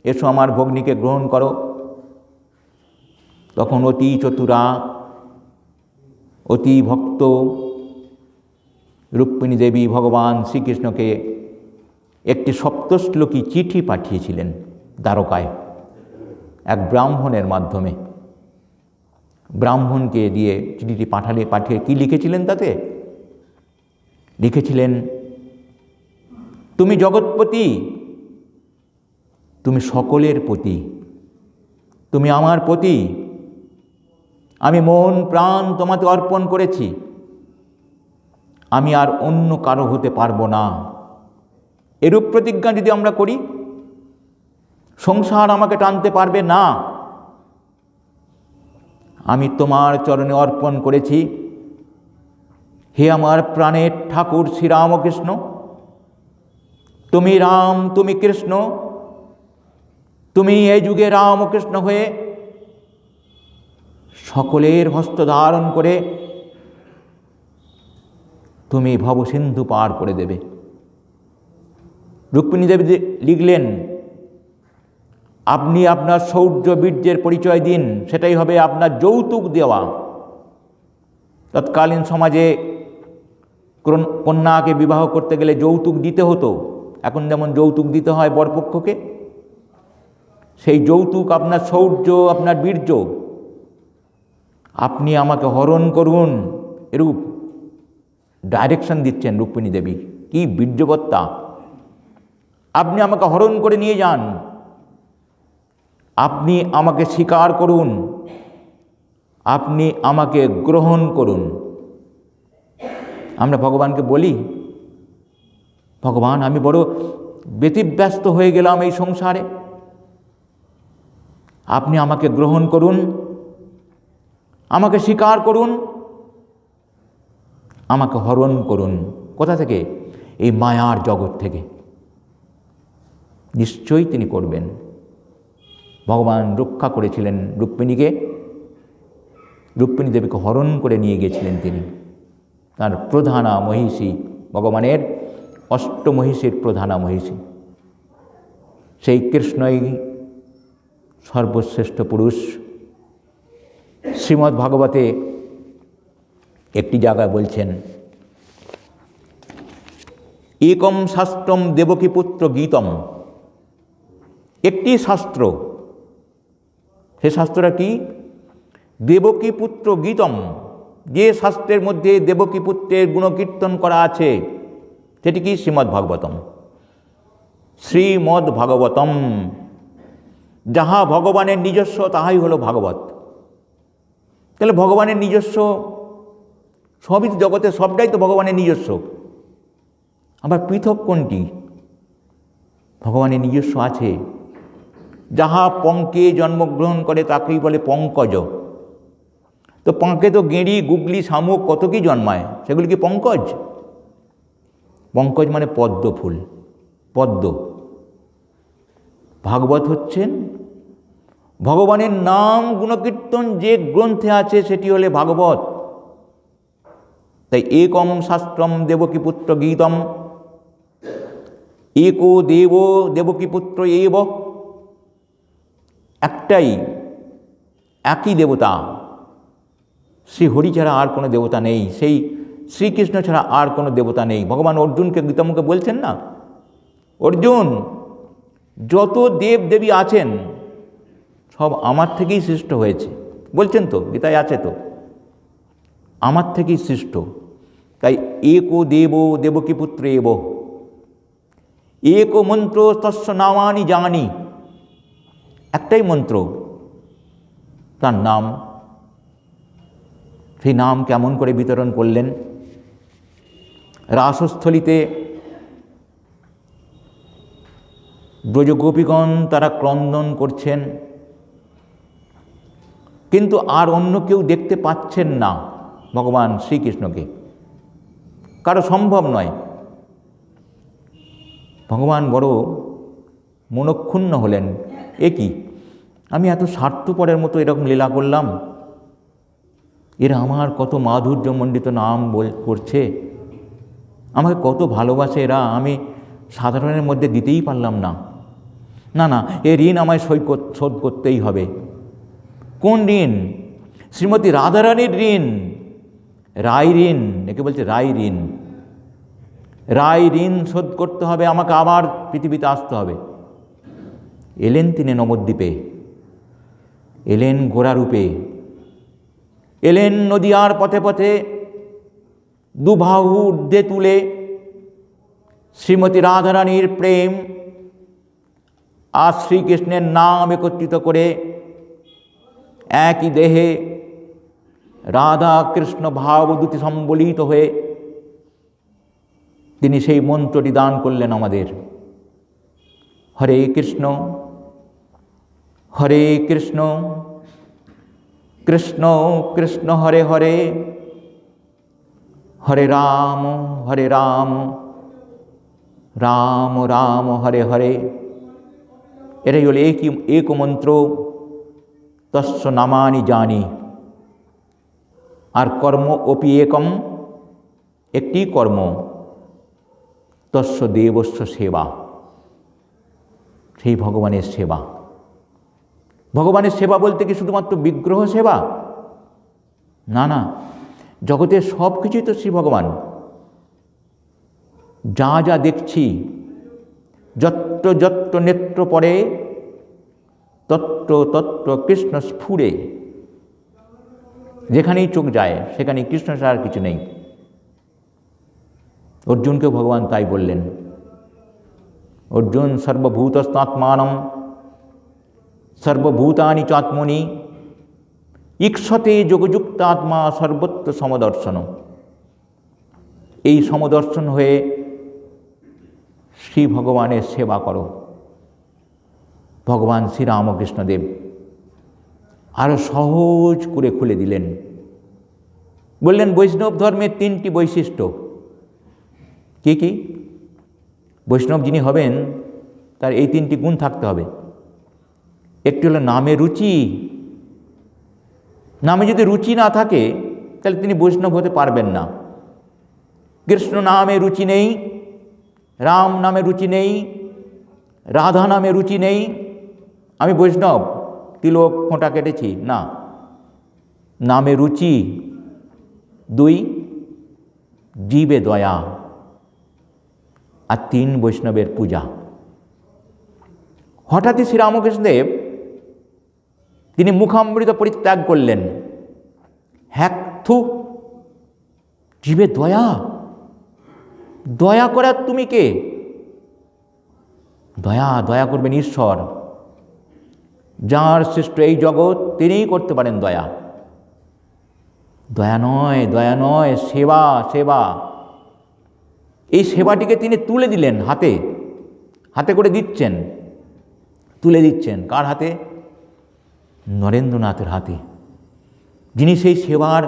এসো আমার ভগ্নীকে গ্রহণ করো, তখন অতি চতুরা, অতি ভক্ত রুক্মিণী দেবী ভগবান শ্রীকৃষ্ণকে একটি সপ্তশ্লোকী চিঠি পাঠিয়েছিলেন দ্বারকায় এক ব্রাহ্মণের মাধ্যমে। ব্রাহ্মণকে দিয়ে চিঠিটি পাঠিয়ে কি লিখেছিলেন? তাতে লিখেছিলেন, তুমি জগৎপতি, তুমি সকলের পতি, তুমি আমার পতি, আমি মন প্রাণ তোমাকে অর্পণ করেছি, আমি আর অন্য কারো হতে পারবো না। এরূপ প্রতিজ্ঞা যদি আমরা করি, সংসার আমাকে টানতে পারবে না। আমি তোমার চরণে অর্পণ করেছি, হে আমার প্রাণের ঠাকুর শ্রীরামকৃষ্ণ, তুমি রাম, তুমি কৃষ্ণ, তুমি এই যুগে রামকৃষ্ণ হয়ে সকলের হস্ত ধারণ করে তুমি ভবসিন্ধু পার করে দেবে। রুক্মিণী দেবী লিখলেন, আপনি আপনার শৌর্য বীর্যের পরিচয় দিন, সেটাই হবে আপনার যৌতুক দেওয়া। তৎকালীন সমাজে কন্যাকে বিবাহ করতে গেলে যৌতুক দিতে হতো। এখন যেমন যৌতুক দিতে হয় বরপক্ষকে, সেই যৌতুক আপনার শৌর্য, আপনার বীর্য। আপনি আমাকে হরণ করুন, এরূপ ডাইরেকশন দিচ্ছেন রুক্মিণী দেবী। কি বীর্যবত্তা! আপনি আমাকে হরণ করে নিয়ে যান, আপনি আমাকে স্বীকার করুন, আপনি আমাকে গ্রহণ করুন। আমরা ভগবানকে বলি, ভগবান আমি বড় ব্যতিব্যস্ত হয়ে গেলাম এই সংসারে, আপনি আমাকে গ্রহণ করুন, আমাকে স্বীকার করুন, আমাকে হরণ করুন। কোথা থেকে? এই মায়ার জগৎ থেকে। নিশ্চয়ই তিনি করবেন। ভগবান রক্ষা করেছিলেন রুক্মিণীকে, রুক্মিণী দেবীকে হরণ করে নিয়ে গিয়েছিলেন তিনি। তার প্রধানা মহিষী, ভগবানের অষ্টমহিষীর প্রধানা মহিষী, সেই কৃষ্ণই সর্বশ্রেষ্ঠ পুরুষ। শ্রীমদ্ ভাগবতে একটি জায়গায় বলছেন, একম শাস্ত্রম দেবকীপুত্র গীতম, একটি শাস্ত্র, সে শাস্ত্রটা কি? দেবকীপুত্র গীতম। যে শাস্ত্রের মধ্যে দেবকীপুত্রের গুণকীর্তন করা আছে সেটি কি? শ্রীমদ্ ভাগবতম। শ্রীমদ্ ভাগবতম যাহা ভগবানের নিজস্ব তাহাই হলো ভাগবত। তাহলে ভগবানের নিজস্ব সবই তো জগতে, সবটাই তো ভগবানের নিজস্ব। আবার পৃথক কোনটি? ভগবানের নিজস্ব আছে। যাহা পঙ্কে জন্মগ্রহণ করে তাকেই বলে পঙ্কজ। তো পঙ্কে তো গেঁড়ি, গুগলি, শামুক কত কি জন্মায়, সেগুলি কি পঙ্কজ? পঙ্কজ মানে পদ্ম ফুল, পদ্ম। ভাগবত হচ্ছেন ভগবানের নাম গুণকীর্তন যে গ্রন্থে আছে সেটি হলে ভাগবত। তাই একম শাস্ত্রম দেবকীপুত্র গীতম, একো দেব দেবকীপুত্র এব, একটাই, একই দেবতা, শ্রী হরি ছাড়া আর কোনো দেবতা নেই, সেই শ্রীকৃষ্ণ ছাড়া আর কোনো দেবতা নেই। ভগবান অর্জুনকে গীতামুখে বলছেন না, অর্জুন যত দেব দেবী আছেন সব আমার থেকেই সৃষ্ট হয়েছে, বলছেন তো, গীতায় আছে তো, আমার থেকেই সৃষ্ট। তাই একো দেব দেবকীপুত্র এব, একো মন্ত্র তস্য নামানি জানি, একটাই মন্ত্র, তার নাম। সেই নাম কেমন করে বিতরণ করলেন? রাসস্থলিতে ব্রজগোপীগণ তারা ক্রন্দন করছেন, কিন্তু আর অন্য কেউ দেখতে পাচ্ছেন না ভগবান শ্রীকৃষ্ণকে, কারো সম্ভব নয়। ভগবান বড় মনক্ষুণ্ণ হলেন, এ কি, আমি এত স্বার্থপরের মতো এরকম লীলা করলাম, এরা আমার কত মাধুর্যমণ্ডিত নাম করছে, আমাকে কত ভালোবাসে এরা, আমি সাধারণের মধ্যে দিতেই পারলাম না। না না, এ ঋণ আমায় শোধ করতেই হবে। কোন ঋণ? শ্রীমতী রাধারানীর ঋণ, রায় ঋণ, একে বলছে রায় ঋণ। রায় ঋণ শোধ করতে হবে, আমাকে আবার পৃথিবীতে আসতে হবে। এলেন তিনি নবদ্বীপে, এলেন ঘোড়ারূপে, এলেন নদিয়ার পথে পথে, দুবাহু ঊর্ধ্বে তুলে শ্রীমতী রাধারানীর প্রেম আর শ্রীকৃষ্ণের নাম একত্রিত করে একই দেহে রাধা কৃষ্ণ ভাবদূতি সম্বলিত হয়ে তিনি সেই মন্ত্রটি দান করলেন আমাদের, হরে কৃষ্ণ হরে কৃষ্ণ কৃষ্ণ কৃষ্ণ হরে হরে, হরে রাম রাম রাম হরে হরে। এটাই হলো এক মন্ত্র, তস্য নামানি জানি। আর কর্ম অপি একম, একটি কর্ম, তস্য দেবস্য সেবা, সেই ভগবানের সেবা। ভগবানের সেবা বলতে কি শুধুমাত্র বিগ্রহ সেবা? না না, জগতের সব কিছুই তো শ্রী ভগবান। যা যা দেখছি, যত্র যত্র নেত্র পড়ে তত্র তত্র কৃষ্ণ স্ফুরে, যেখানেই চোখ যায় সেখানেই কৃষ্ণ ছাড়া আর কিছু নেই। অর্জুনকেও ভগবান তাই বললেন, অর্জুন সর্বভূতস্তাত্মানম সর্বভূতানি চাত্মনি ঈক্ষতে যোগযুক্ত আত্মা সর্বত্র সমদর্শন। এই সমদর্শন হয়ে শ্রী ভগবানের সেবা করো। ভগবান শ্রীরামকৃষ্ণদেব আরও সহজ করে খুলে দিলেন, বললেন বৈষ্ণব ধর্মের তিনটি বৈশিষ্ট্য। কি কি? বৈষ্ণব যিনি হবেন তার এই তিনটি গুণ থাকতে হবে। একটি হলো নামে রুচি, নামে যদি রুচি না থাকে তাহলে তিনি বৈষ্ণব হতে পারবেন না। কৃষ্ণ নামে রুচি নেই, রাম নামে রুচি নেই, রাধা নামে রুচি নেই, আমি বৈষ্ণব, তিলক ফোঁটা কেটেছি, না। নামে রুচি। 2 জীবে দয়া, আর 3 বৈষ্ণবের পূজা। হঠাৎই শ্রীরামকৃষ্ণদেব তিনি মুখামৃত পরিত্যাগ করলেন। হ্যাক্থু, জীবে দয়া, দয়া করার তুমি কে? দয়া করবেন ঈশ্বর। যার সৃষ্ট এই জগৎ তিনিই করতে পারেন দয়া। দয়া নয়, দয়া নয়, সেবা, সেবা। এই সেবাটিকে তিনি তুলে দিলেন, হাতে হাতে করে দিচ্ছেন, তুলে দিচ্ছেন। কার হাতে? নরেন্দ্রনাথের হাতে, যিনি সেই সেবার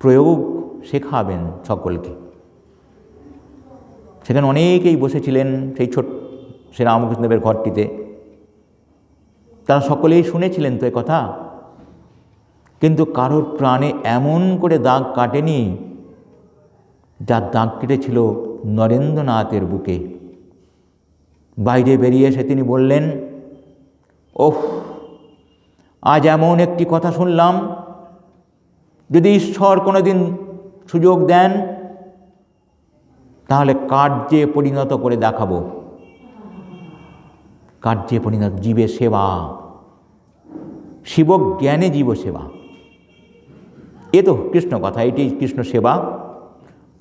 প্রয়োগ শেখাবেন সকলকে। সেখানে অনেকেই বসেছিলেন সেই শ্রীরামকৃষ্ণদেবের ঘরটিতে। তারা সকলেই শুনেছিলেন তো এ কথা, কিন্তু কারোর প্রাণে এমন করে দাগ কাটেনি যার দাগ কেটেছিল নরেন্দ্রনাথের বুকে। বাইরে বেরিয়ে এসে তিনি বললেন, ওহ, আজ এমন একটি কথা শুনলাম, যদি ঈশ্বর কোনোদিন সুযোগ দেন তাহলে কার্যে পরিণত করে দেখাবো। কার্যে পরিণত, জীবে সেবা, শিবজ্ঞানে জীব সেবা। এ তো কৃষ্ণ কথা, এটি কৃষ্ণ সেবা।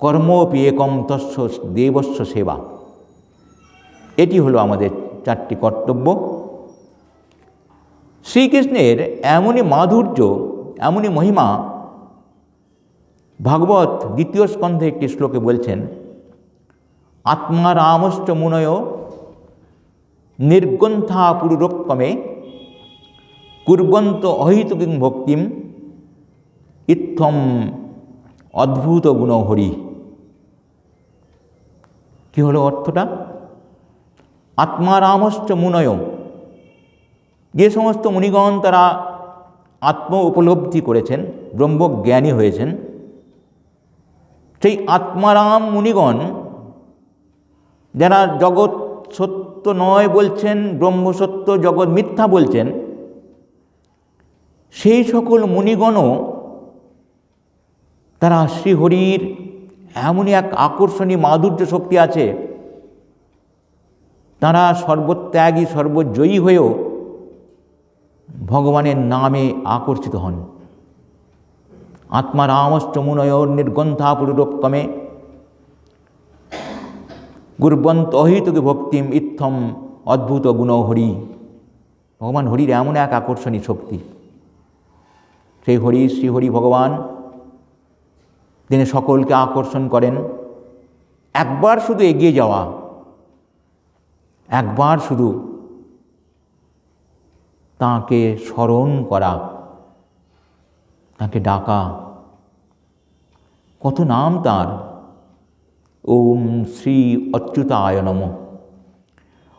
কর্মপি একম তস্য দেবস্য সেবা। এটি হলো আমাদের 4টি কর্তব্য। শ্রীকৃষ্ণের এমনই মাধুর্য, এমনই মহিমা ভাগবত 2য় স্কন্ধে একটি শ্লোকে বলছেন, আত্মা রামশ্চ মুনয় নির্গ্রন্থা পুরুরোক্কমে কুর্বন্ত অহিতুকিং ভক্তিম ইত্থম অদ্ভুত গুণ হরি। কি হলো অর্থটা? আত্মা রামশ্চ মুনয়, যে সমস্ত মুনিগণ তারা আত্ম উপলব্ধি করেছেন, ব্রহ্মজ্ঞানী হয়েছেন, সেই আত্মারাম মুনিগণ যারা জগৎ সত্য নয় বলছেন, ব্রহ্ম সত্য, জগৎ মিথ্যা বলছেন, সেই সকল মুনিগণও তারা শ্রীহরির এমনই এক আকর্ষণীয় মাধুর্য শক্তি আছে, তারা সর্বত্যাগী সর্বজয়ী হয়েও ভগবানের নামে আকর্ষিত হন। আত্মা রামশ্চ মুনয়োর নির্গ্রন্থা পুরুরোক্কমে গুর্বন্ত অহিতুকি ভক্তিম ইত্থম অদ্ভুত গুণ হরি। ভগবান হরির এমন এক আকর্ষণীয় শক্তি। সেই হরি, শ্রীহরি ভগবান, তিনি সকলকে আকর্ষণ করেন। একবার শুধু এগিয়ে যাওয়া, একবার শুধু তাঁকে স্মরণ করা, তাঁকে ডাকা। কত নাম তাঁর! ওম শ্রী অচ্যুতায় নমঃ,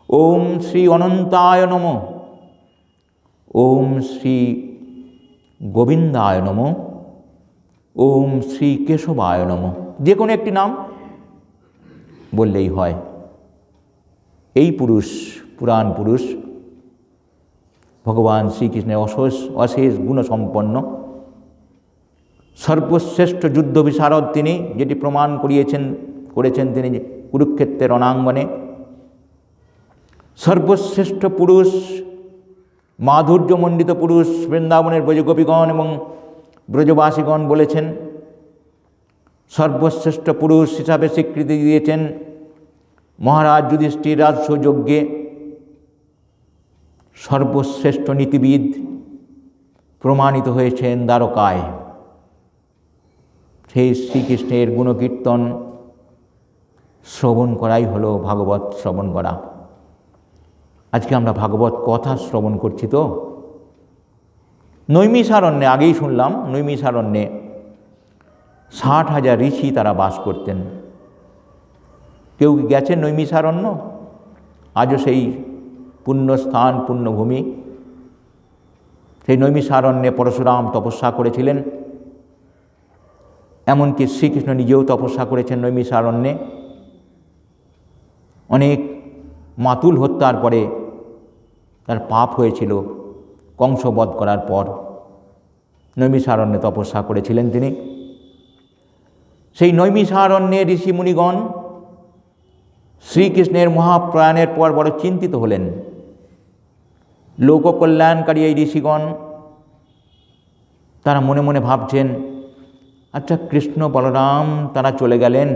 ওম শ্রী অনন্তায় নমঃ, ওম শ্রী গোবিন্দায় নমঃ, ওম শ্রী কেশবায় নমঃ। যে কোনো একটি নাম বললেই হয়। এই পুরুষ, পুরাণ পুরুষ ভগবান শ্রীকৃষ্ণের অশেষ গুণসম্পন্ন, সর্বশ্রেষ্ঠ যুদ্ধ বিশারদ তিনি, যেটি প্রমাণ করেছেন তিনি কুরুক্ষেত্রের রণাঙ্গনে। সর্বশ্রেষ্ঠ পুরুষ, মাধুর্যমণ্ডিত পুরুষ বৃন্দাবনের ব্রজগোপীগণ এবং ব্রজবাসীগণ বলেছেন। সর্বশ্রেষ্ঠ পুরুষ হিসাবে স্বীকৃতি দিয়েছেন মহারাজ যুধিষ্ঠির রাজসযজ্ঞে। সর্বশ্রেষ্ঠ নীতিবিদ প্রমাণিত হয়েছেন দ্বারকায়। সেই শ্রীকৃষ্ণের গুণকীর্তন শ্রবণ করাই হলো ভাগবত শ্রবণ করা। আজকে আমরা ভাগবত কথা শ্রবণ করছি তো। নৈমিষারণ্যে, আগেই শুনলাম, নৈমিষারণ্যে 60,000 ঋষি তারা বাস করতেন। কেউ কি গেছেন নৈমিষারণ্য? আজও সেই পুণ্যস্থান, পুণ্যভূমি। সেই নৈমিষারণ্যে পরশুরাম তপস্যা করেছিলেন, এমনকি শ্রীকৃষ্ণ নিজেও তপস্যা করেছেন নৈমিষারণ্যে। অনেক মাতুল হত্যার পরে তার পাপ হয়েছিল, কংসবধ করার পর নৈমিষারণ্যে তপস্যা করেছিলেন তিনি। সেই নৈমিষারণ্যে ঋষিমুনিগণ শ্রীকৃষ্ণের মহাপ্রয়াণের পর বড় চিন্তিত হলেন। লোককল্যাণকারী এই ঋষিগণ তারা মনে মনে ভাবছেন, আচ্ছা কৃষ্ণ বলরাম তারা চলে গেলেন,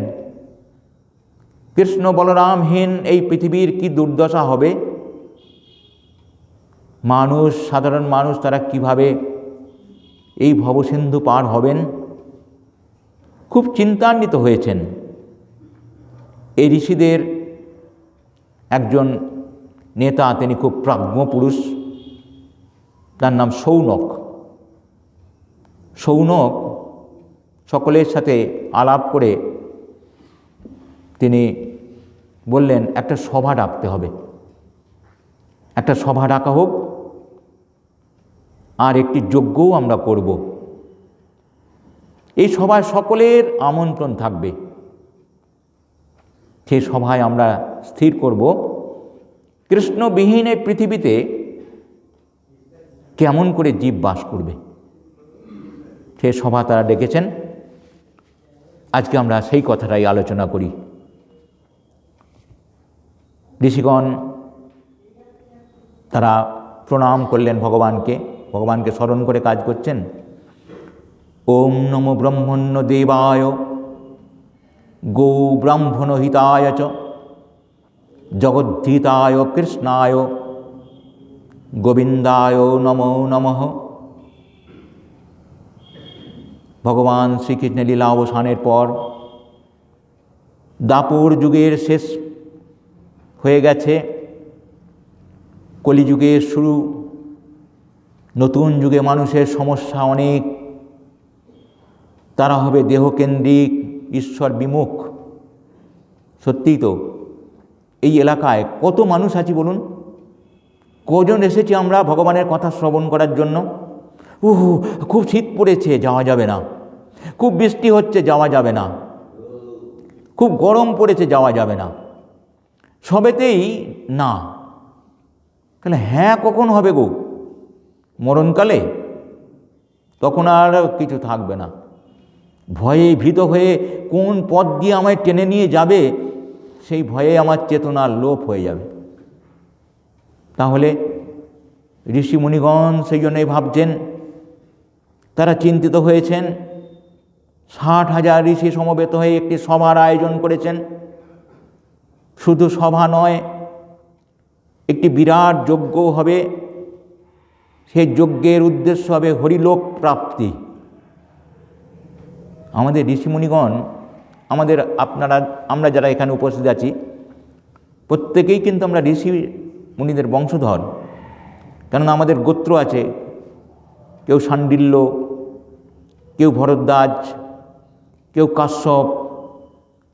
কৃষ্ণ বলরামহীন এই পৃথিবীর কি দুর্দশা হবে। মানুষ, সাধারণ মানুষ, তারা কিভাবে এই ভবসিন্ধু পার হবেন, খুব চিন্তান্বিত হয়েছেন। এই ঋষিদের একজন নেতা, তিনি খুব প্রাজ্ঞ পুরুষ, তার নাম সৌনক। সৌনক সকলের সাথে আলাপ করে তিনি বললেন, একটা সভা ডাকতে হবে, একটা সভা ডাকা হোক, আর একটি যজ্ঞও আমরা করব। এই সভায় সকলের আমন্ত্রণ থাকবে। সেই সভায় আমরা স্থির করব কৃষ্ণবিহীন এই পৃথিবীতে কেমন করে জীব বাস করবে। সেই সভা তারা ডেকেছেন। আজকে আমরা সেই কথাটাই আলোচনা করি। ঋষিগণ তারা প্রণাম করলেন ভগবানকে, ভগবানকে স্মরণ করে কাজ করছেন। ওম নমো ব্রহ্মণ্য দেবায় গো ব্রাহ্মণ হিতায় চ জগদ্ধিতায় কৃষ্ণায় গোবিন্দায় নমো নমঃ। ভগবান শ্রীকৃষ্ণের লীলা অবসানের পর দ্বাপর যুগের শেষ হয়ে গেছে, কলিযুগের শুরু। নতুন যুগে মানুষের সমস্যা অনেক, তারা হবে দেহকেন্দ্রিক, ঈশ্বর বিমুখ। সত্যিই তো, এই এলাকায় কত মানুষ আছি বলুন? কজন এসেছি আমরা ভগবানের কথা শ্রবণ করার জন্য? খুব শীত পড়েছে, যাওয়া যাবে না। খুব বৃষ্টি হচ্ছে, যাওয়া যাবে না। খুব গরম পড়েছে, যাওয়া যাবে না। সবেতেই না। তাহলে হ্যাঁ কখন হবে গো? মরণকালে? তখন আর কিছু থাকবে না। ভয়ে ভীত হয়ে কোন পথ দিয়ে আমায় টেনে নিয়ে যাবে, সেই ভয়ে আমার চেতনার লোপ হয়ে যাবে। তাহলে ঋষি মুনিগণ সেই জন্যই ভাবছেন, তারা চিন্তিত হয়েছেন। 60,000 ঋষি সমবেত হয়ে একটি সভার আয়োজন করেছেন। শুধু সভা নয়, একটি বিরাট যজ্ঞ হবে। সেই যজ্ঞের উদ্দেশ্য হবে হরিলোক প্রাপ্তি। আমাদের ঋষিমুনিগণ, আমরা যারা এখানে উপস্থিত আছি, প্রত্যেকেই কিন্তু আমরা ঋষি মুনিদের বংশধর। কেননা আমাদের গোত্র আছে, কেউ শাণ্ডিল্য, কেউ ভরদ্বাজ, কেউ কাশ্যপ,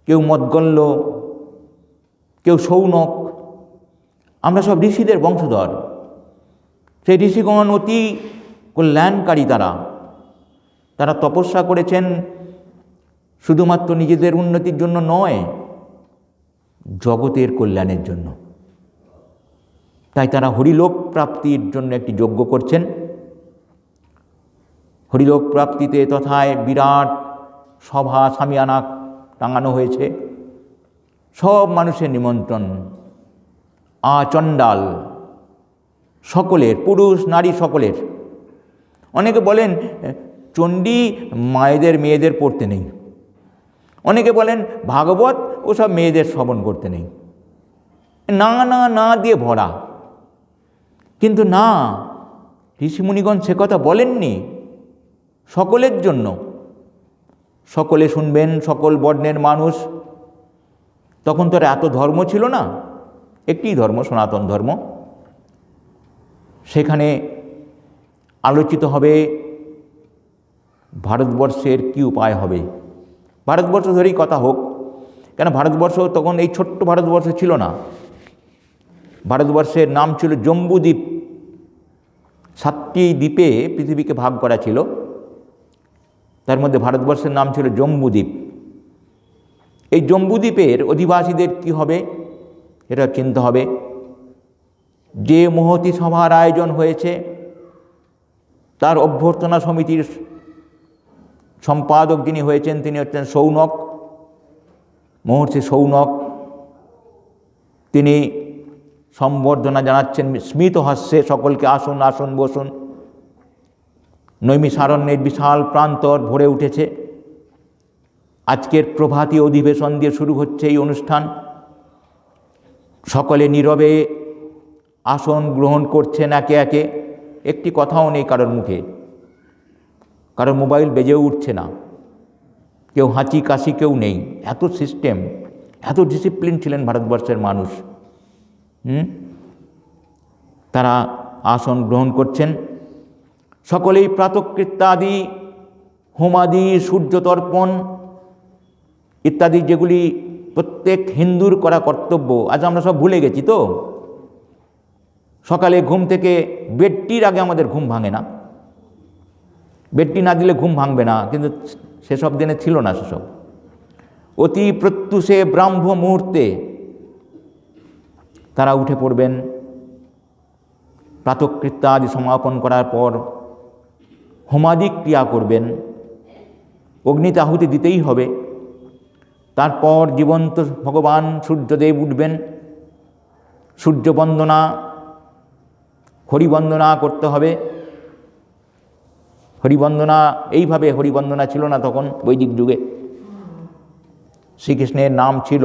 কেউ মদ্গল্য, কেউ সৌনক। আমরা সব ঋষিদের বংশধর। সেই ঋষিগণ অতি কল্যাণকারী। তারা তপস্যা করেছেন শুধুমাত্র নিজেদের উন্নতির জন্য নয়, জগতের কল্যাণের জন্য। তাই তারা হরিলোক প্রাপ্তির জন্য একটি যজ্ঞ করছেন। হরিলোক প্রাপ্তিতে তথায় বিরাট সভা সামিয়ানা টাঙানো হয়েছে। সব মানুষের নিমন্ত্রণ, আচণ্ডাল সকলের, পুরুষ নারী সকলের। অনেকে বলেন চণ্ডী মায়েদের মেয়েদের পড়তে নেই, অনেকে বলেন ভাগবত ওসব মেয়েদের শ্রবণ করতে নেই। না না না দিয়ে ভরা। কিন্তু না, ঋষিমুনিগণ সে কথা বলেননি। সকলের জন্য, সকলে শুনবেন, সকল বর্ণের মানুষ। তখন তো এত ধর্ম ছিল না, একটি ধর্ম, সনাতন ধর্ম। সেখানে আলোচিত হবে ভারতবর্ষের কি উপায় হবে। ভারতবর্ষ ধরেই কথা হোক, কেন ভারতবর্ষ তখন এই ছোট্ট ভারতবর্ষ ছিল না। ভারতবর্ষের নাম ছিল জম্বুদ্বীপ। 7টি দ্বীপে পৃথিবীকে ভাগ করা ছিল, তার মধ্যে ভারতবর্ষের নাম ছিল জম্বুদ্বীপ। এই জম্বুদ্বীপের অধিবাসীদের কি হবে এটা চিন্তা হবে। যে মহতী সভার আয়োজন হয়েছে, তার অভ্যর্থনা সমিতির সম্পাদক যিনি হয়েছেন, তিনি হচ্ছেন সৌনক, মহর্ষি সৌনক। তিনি সম্বর্ধনা জানাচ্ছেন স্মিত হাস্যে সকলকে, আসুন আসুন বসুন। নৈমিষারণ্যের বিশাল প্রান্তর ভরে উঠেছে। আজকের প্রভাতী অধিবেশন দিয়ে শুরু হচ্ছে এই অনুষ্ঠান। সকলে নীরবে আসন গ্রহণ করছেন একে একে, একটি কথাও নেই কারোর মুখে, কারোর মোবাইল বেজেও উঠছে না, কেউ হাঁচি কাশি কেউ নেই। এত সিস্টেম, এত ডিসিপ্লিন ছিলেন ভারতবর্ষের মানুষ। তারা আসন গ্রহণ করছেন। সকলেই প্রাতঃকৃত্যাদি, হোমাদি, সূর্যতর্পণ ইত্যাদি যেগুলি প্রত্যেক হিন্দুর করা কর্তব্য, আজ আমরা সব ভুলে গেছি। তো সকালে ঘুম থেকে বেডটির আগে আমাদের ঘুম ভাঙে না, বেডটি না দিলে ঘুম ভাঙবে না, কিন্তু সেসব দিনে ছিল না সেসব। অতি প্রত্যুষে ব্রাহ্ম মুহূর্তে তারা উঠে পড়বেন। প্রাতঃকৃত্যাদি সমাপন করার পর হোমাদি ক্রিয়া করবেন, অগ্নিতে আহুতি দিতেই হবে। তারপর জীবন্ত ভগবান সূর্যদেব উঠবেন, সূর্য বন্দনা, হরিবন্দনা করতে হবে। হরিবন্দনা, এইভাবে হরিবন্দনা ছিল না তখন বৈদিক যুগে, শ্রীকৃষ্ণের নাম ছিল,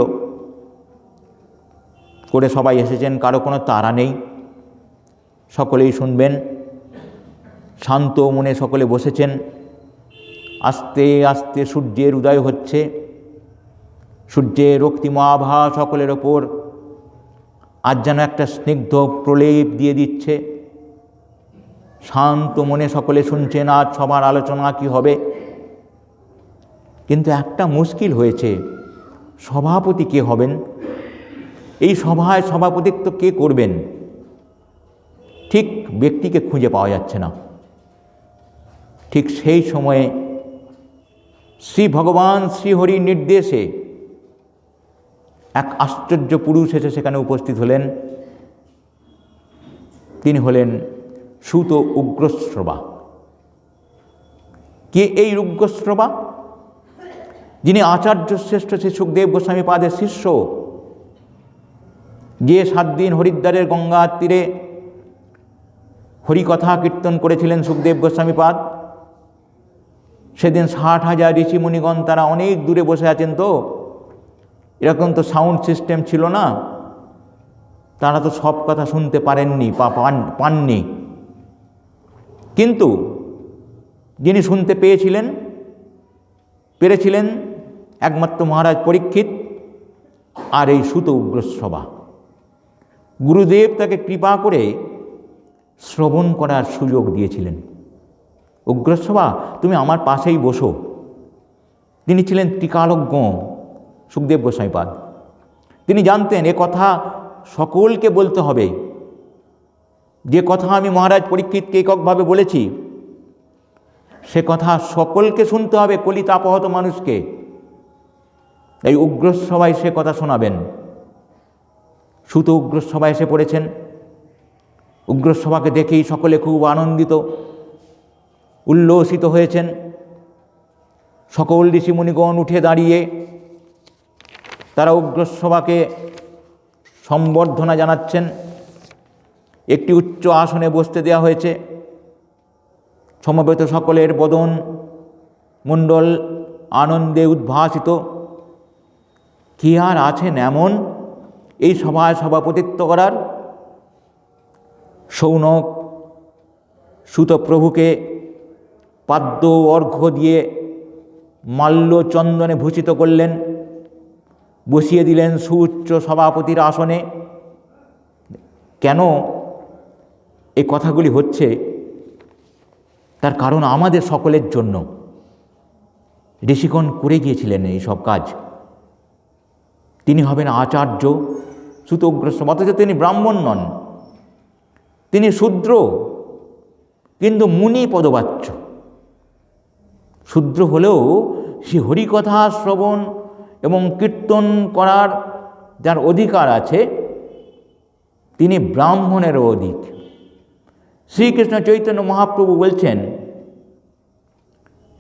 করে সবাই এসেছেন, কারো কোনো তাড়া নেই, সকলেই শুনবেন। শান্ত মনে সকলে বসেছেন। আস্তে আস্তে সূর্যের উদয় হচ্ছে, সূর্যের রক্তিম আভা সকলের ওপর আজ যেন একটা স্নিগ্ধ প্রলেপ দিয়ে দিচ্ছে। শান্ত মনে সকলে শুনছেন আজ সবার আলোচনা কি হবে। কিন্তু একটা মুশকিল হয়েছে, সভাপতি কে হবেন? এই সভায় সভাপতিত্ব কে করবেন? ঠিক ব্যক্তিকে খুঁজে পাওয়া যাচ্ছে না। ঠিক সেই সময়ে শ্রী ভগবান শ্রীহরির নির্দেশে এক আশ্চর্য পুরুষ এসে সেখানে উপস্থিত হলেন। তিনি হলেন সুত উগ্রশ্রবা। কে এই উগ্রশ্রবা? যিনি আচার্য শ্রেষ্ঠ শ্রী সুখদেব গোস্বামী পাদের শিষ্য, যে 7 দিন হরিদ্বারের গঙ্গার তীরে হরিকথা কীর্তন করেছিলেন সুখদেব গোস্বামী পাদ। সেদিন 60,000 ঋষিমুনিগণ তারা অনেক দূরে বসে আছেন। তো এরকম তো সাউন্ড সিস্টেম ছিল না, তারা তো সব কথা শুনতে পারেননি, পাননি। কিন্তু যিনি শুনতে পেরেছিলেন একমাত্র মহারাজ পরীক্ষিত আর এই সুত উগ্রশ্রবা। গুরুদেব তাকে কৃপা করে শ্রবণ করার সুযোগ দিয়েছিলেন। উগ্রশ্রবা, তুমি আমার পাশেই বসো। তিনি ছিলেন ত্রিকালজ্ঞ সুখদেব গোস্বামীপাদ। তিনি জানতেন এ কথা সকলকে বলতে হবে। যে কথা আমি মহারাজ পরীক্ষিতকে এককভাবে বলেছি, সে কথা সকলকে শুনতে হবে, কলিতাপহত মানুষকে। এই উগ্রসভায় সে কথা শোনাবেন। সুত উগ্রসভায় এসে পড়েছেন। উগ্রসভাকে দেখেই সকলে খুব আনন্দিত, উল্লসিত হয়েছেন। সকল ঋষিমুনিগণ উঠে দাঁড়িয়ে তারা উগ্রসভাকে সম্বর্ধনা জানাচ্ছেন। একটি উচ্চ আসনে বসতে দেওয়া হয়েছে। সমবেত সকলের বদন মণ্ডল আনন্দে উদ্ভাসিত। কি আর আছেন এমন এই সভায় সভাপতিত্ব করার? শৌনক সুতপ্রভুকে পাদ্য অর্ঘ্য দিয়ে মাল্য চন্দনে ভূষিত করলেন, বসিয়ে দিলেন সুউচ্চ সভাপতির আসনে। কেন এই কথাগুলি হচ্ছে? তার কারণ আমাদের সকলের জন্য। ঋষিগণ করে গিয়েছিলেন এই সব কাজ। তিনি হবেন আচার্য সুত উগ্রশ্রবা, অথচ তিনি ব্রাহ্মণ নন, তিনি শূদ্র, কিন্তু মুনি পদবাচ্য। শূদ্র হলেও সে হরিকথা শ্রবণ এবং কীর্তন করার যার অধিকার আছে, তিনি ব্রাহ্মণেরও অধিক। শ্রীকৃষ্ণ চৈতন্য মহাপ্রভু বলছেন,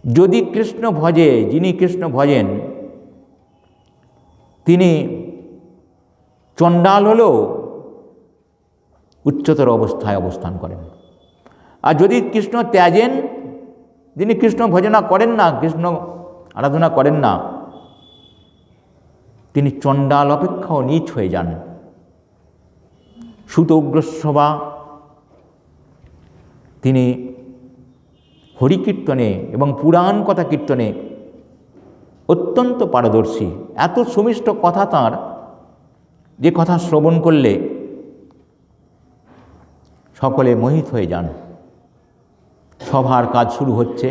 যদি কৃষ্ণ ভজে, যিনি কৃষ্ণ ভজেন, তিনি চণ্ডাল হলেও উচ্চতর অবস্থায় অবস্থান করেন। আর যদি কৃষ্ণ ত্যাজেন, যিনি কৃষ্ণ ভজনা করেন না, কৃষ্ণ আরাধনা করেন না, তিনি চণ্ডাল অপেক্ষাও নীচ হয়ে যান। সুত উগ্রসভা তিনি হরিকীর্তনে এবং পুরাণ কথা কীর্তনে অত্যন্ত পারদর্শী। এত সুমিষ্ট কথা তাঁর, যে কথা শ্রবণ করলে সকলে মোহিত হয়ে যান। সভার কাজ শুরু হচ্ছে,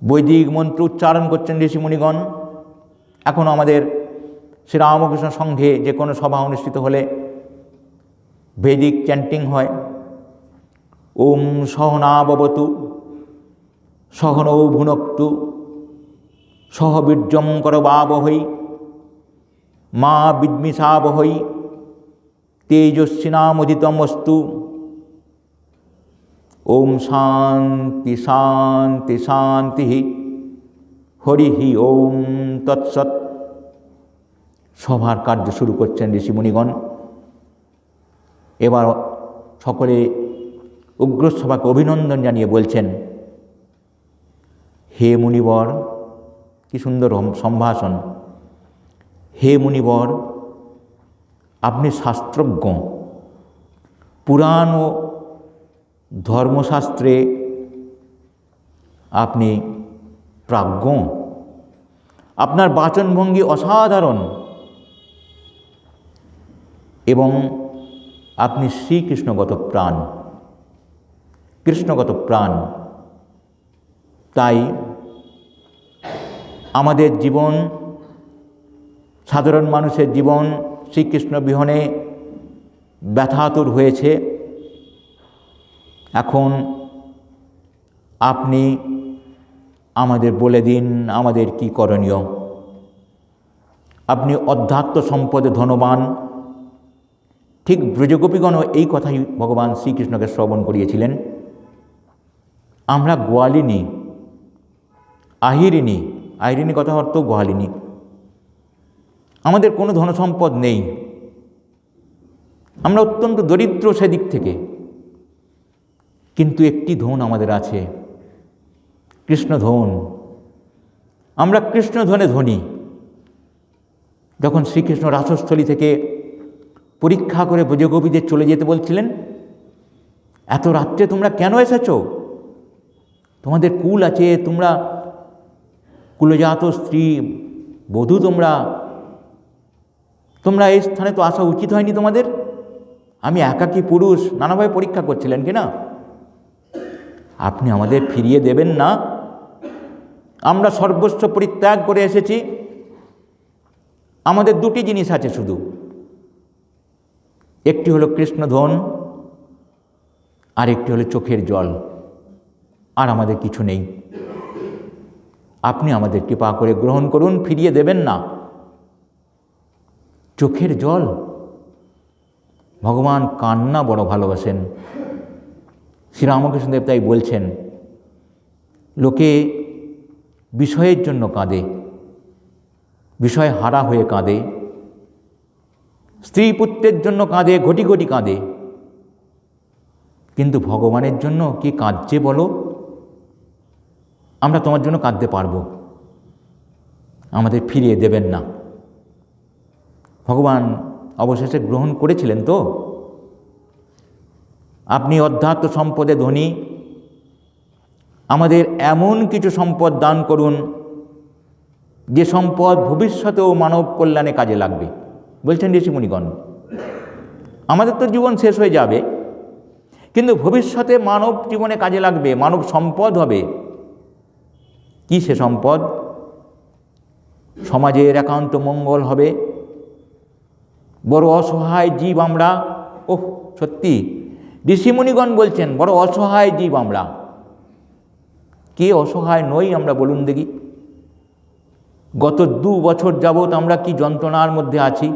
বৈদিক মন্ত্র উচ্চারণ করছেন ঋষিমুনিগণ। এখনও আমাদের শ্রীরামকৃষ্ণ সংঘে যে কোনো সভা অনুষ্ঠিত হলে বৈদিক চ্যান্টিং হয়। ওম সহনাববতু সহনৌ ভুনক্তু সহ বীর্যং করবাবহৈ মা বিদ্মিষাবহৈ তেজস্বিনামুদিতমস্তু। ওম শান্তি শান্তি শান্তি হরি ওম তৎসৎ। সভার কার্য শুরু করছেন ঋষিমুনিগণ। এবার সকলে উগ্রসভাকে অভিনন্দন জানিয়ে বলছেন, হে মুনিবর, কি সুন্দর সম্ভাষণ। হে মুনিবর, আপনি শাস্ত্রজ্ঞ, পুরাণ ও ধর্মশাস্ত্রে আপনি প্রাজ্ঞ, আপনার বাচনভঙ্গি অসাধারণ এবং আপনি শ্রীকৃষ্ণগত প্রাণ, কৃষ্ণগত প্রাণ। তাই আমাদের জীবন, সাধারণ মানুষের জীবন শ্রীকৃষ্ণ বিহনে ব্যথাতুর হয়েছে। এখন আপনি আমাদের বলে দিন আমাদের কি করণীয়। আপনি অধ্যাত্ম সম্পদে ধনবান। ঠিক ব্রজগোপীগণও এই কথাই ভগবান শ্রীকৃষ্ণকে শ্রবণ করিয়েছিলেন। আমরা গোয়ালিনী, আহিরিনী। আহিরিনী কথা অর্থ গোয়ালিনী। আমাদের কোনো ধনসম্পদ নেই, আমরা অত্যন্ত দরিদ্র সেদিক থেকে। কিন্তু একটি ধন আমাদের আছে, কৃষ্ণধন। আমরা কৃষ্ণধনে ধনী। যখন শ্রীকৃষ্ণ রাসস্থলী থেকে পরীক্ষা করে ব্রজগোপীদের চলে যেতে বলছিলেন, এত রাত্রে তোমরা কেন এসেছো? তোমাদের কুল আছে, তোমরা কুলজাত স্ত্রী বধূ, তোমরা এই স্থানে তো আসা উচিত হয়নি তোমাদের। আমি একাকী পুরুষ, নানাভাবে পরীক্ষা করছিলেন কিনা। আপনি আমাদের ফিরিয়ে দেবেন না? আমরা সর্বস্ব পরিত্যাগ করে এসেছি। আমাদের দুটি জিনিস আছে শুধু, একটি হলো কৃষ্ণধন, আর একটি হলো চোখের জল। আর আমাদের কিছু নেই। আপনি আমাদের কৃপা করে গ্রহণ করুন, ফিরিয়ে দেবেন না। চোখের জল, ভগবান কান্না বড় ভালোবাসেন। শ্রীরামকৃষ্ণদেব তাই বলছেন, লোকে বিষয়ের জন্য কাঁদে, বিষয় হারা হয়ে কাঁদে, স্ত্রী পুত্রের জন্য কাঁদে, ঘটি ঘটি কাঁদে। কিন্তু ভগবানের জন্য কি কাঁদছে বলো? আমরা তোমার জন্য কাঁদতে পারবো, আমাদের ফিরিয়ে দেবেন না। ভগবান অবশেষে গ্রহণ করেছিলেন তো। আপনি অধ্যাত্ম সম্পদে ধনী, আমাদের এমন কিছু সম্পদ দান করুন যে সম্পদ ভবিষ্যতেও মানব কল্যাণে কাজে লাগবে। বলছেন ঋষিমুনিগণ, আমাদের তো জীবন শেষ হয়ে যাবে, কিন্তু ভবিষ্যতে মানব জীবনে কাজে লাগবে, মানব সম্পদ হবে। কি সে সম্পদ? সমাজের একান্ত মঙ্গল হবে। বড় অসহায় জীব আমরা। ওহ, সত্যি ঋষিমুনিগণ বলছেন বড় অসহায় জীব আমরা। কে অসহায় নই আমরা বলুন দেখি? গত 2 বছর যাবৎ আমরা কি যন্ত্রণার মধ্যে আছি।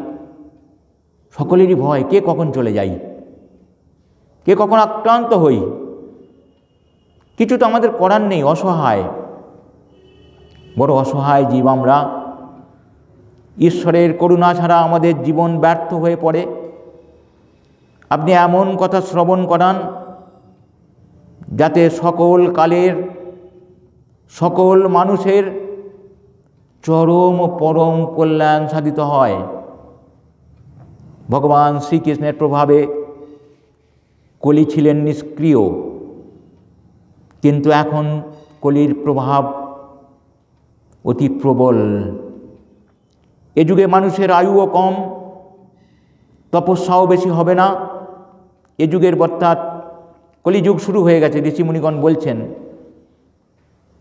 সকলেরই ভয়, কে কখন চলে যাই, কে কখন আক্রান্ত হই। কিছু তো আমাদের করার নেই, অসহায়, বড় অসহায় জীব আমরা। ঈশ্বরের করুণা ছাড়া আমাদের জীবন ব্যর্থ হয়ে পড়ে। আপনি এমন কথা শ্রবণ করান যাতে সকল কালের সকল মানুষের চরম ও পরম কল্যাণ সাধিত হয়। ভগবান শ্রীকৃষ্ণের প্রভাবে কলি ছিলেন নিষ্ক্রিয়, কিন্তু এখন কলির প্রভাব অতি প্রবল। এ যুগে মানুষের আয়ুও কম, তপস্যাও বেশি হবে না। এ যুগের অর্থাৎ কলিযুগ শুরু হয়ে গেছে। ঋষিমুনিগণ বলছেন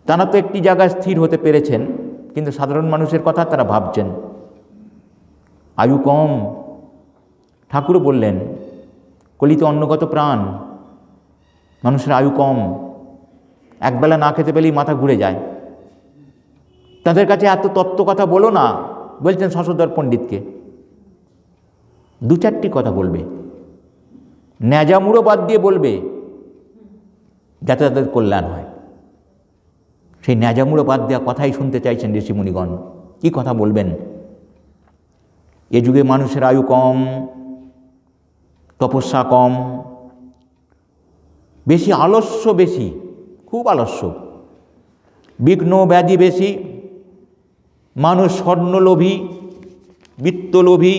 তারা তো একটি জায়গায় স্থির হতে পেরেছেন, কিন্তু সাধারণ মানুষের কথা তারা ভাবছেন। আয়ু কম, ঠাকুরও বললেন কলিতে অন্নগত প্রাণ, মানুষের আয়ু কম, একবেলা না খেতে পেলেই মাথা ঘুরে যায়। তাদের কাছে এত তত্ত্ব কথা বলো না, বলছেন শশধর পণ্ডিতকে, দু চারটি কথা বলবে, ন্যাজামুড়ো বাদ দিয়ে বলবে, যাতে তাদের কল্যাণ হয়। সেই ন্যাজামুড়ো বাদ দেওয়া কথাই শুনতে চাইছেন ঋষিমুনিগণ। কি কথা বলবেন? এ যুগে মানুষের আয়ু কম, তপস্যা কম, বেশি আলস্য, বেশি, খুব আলস্য, বিঘ্ন ব্যাধি বেশি, মানুষ স্বর্ণলোভী, বিত্তলোভী,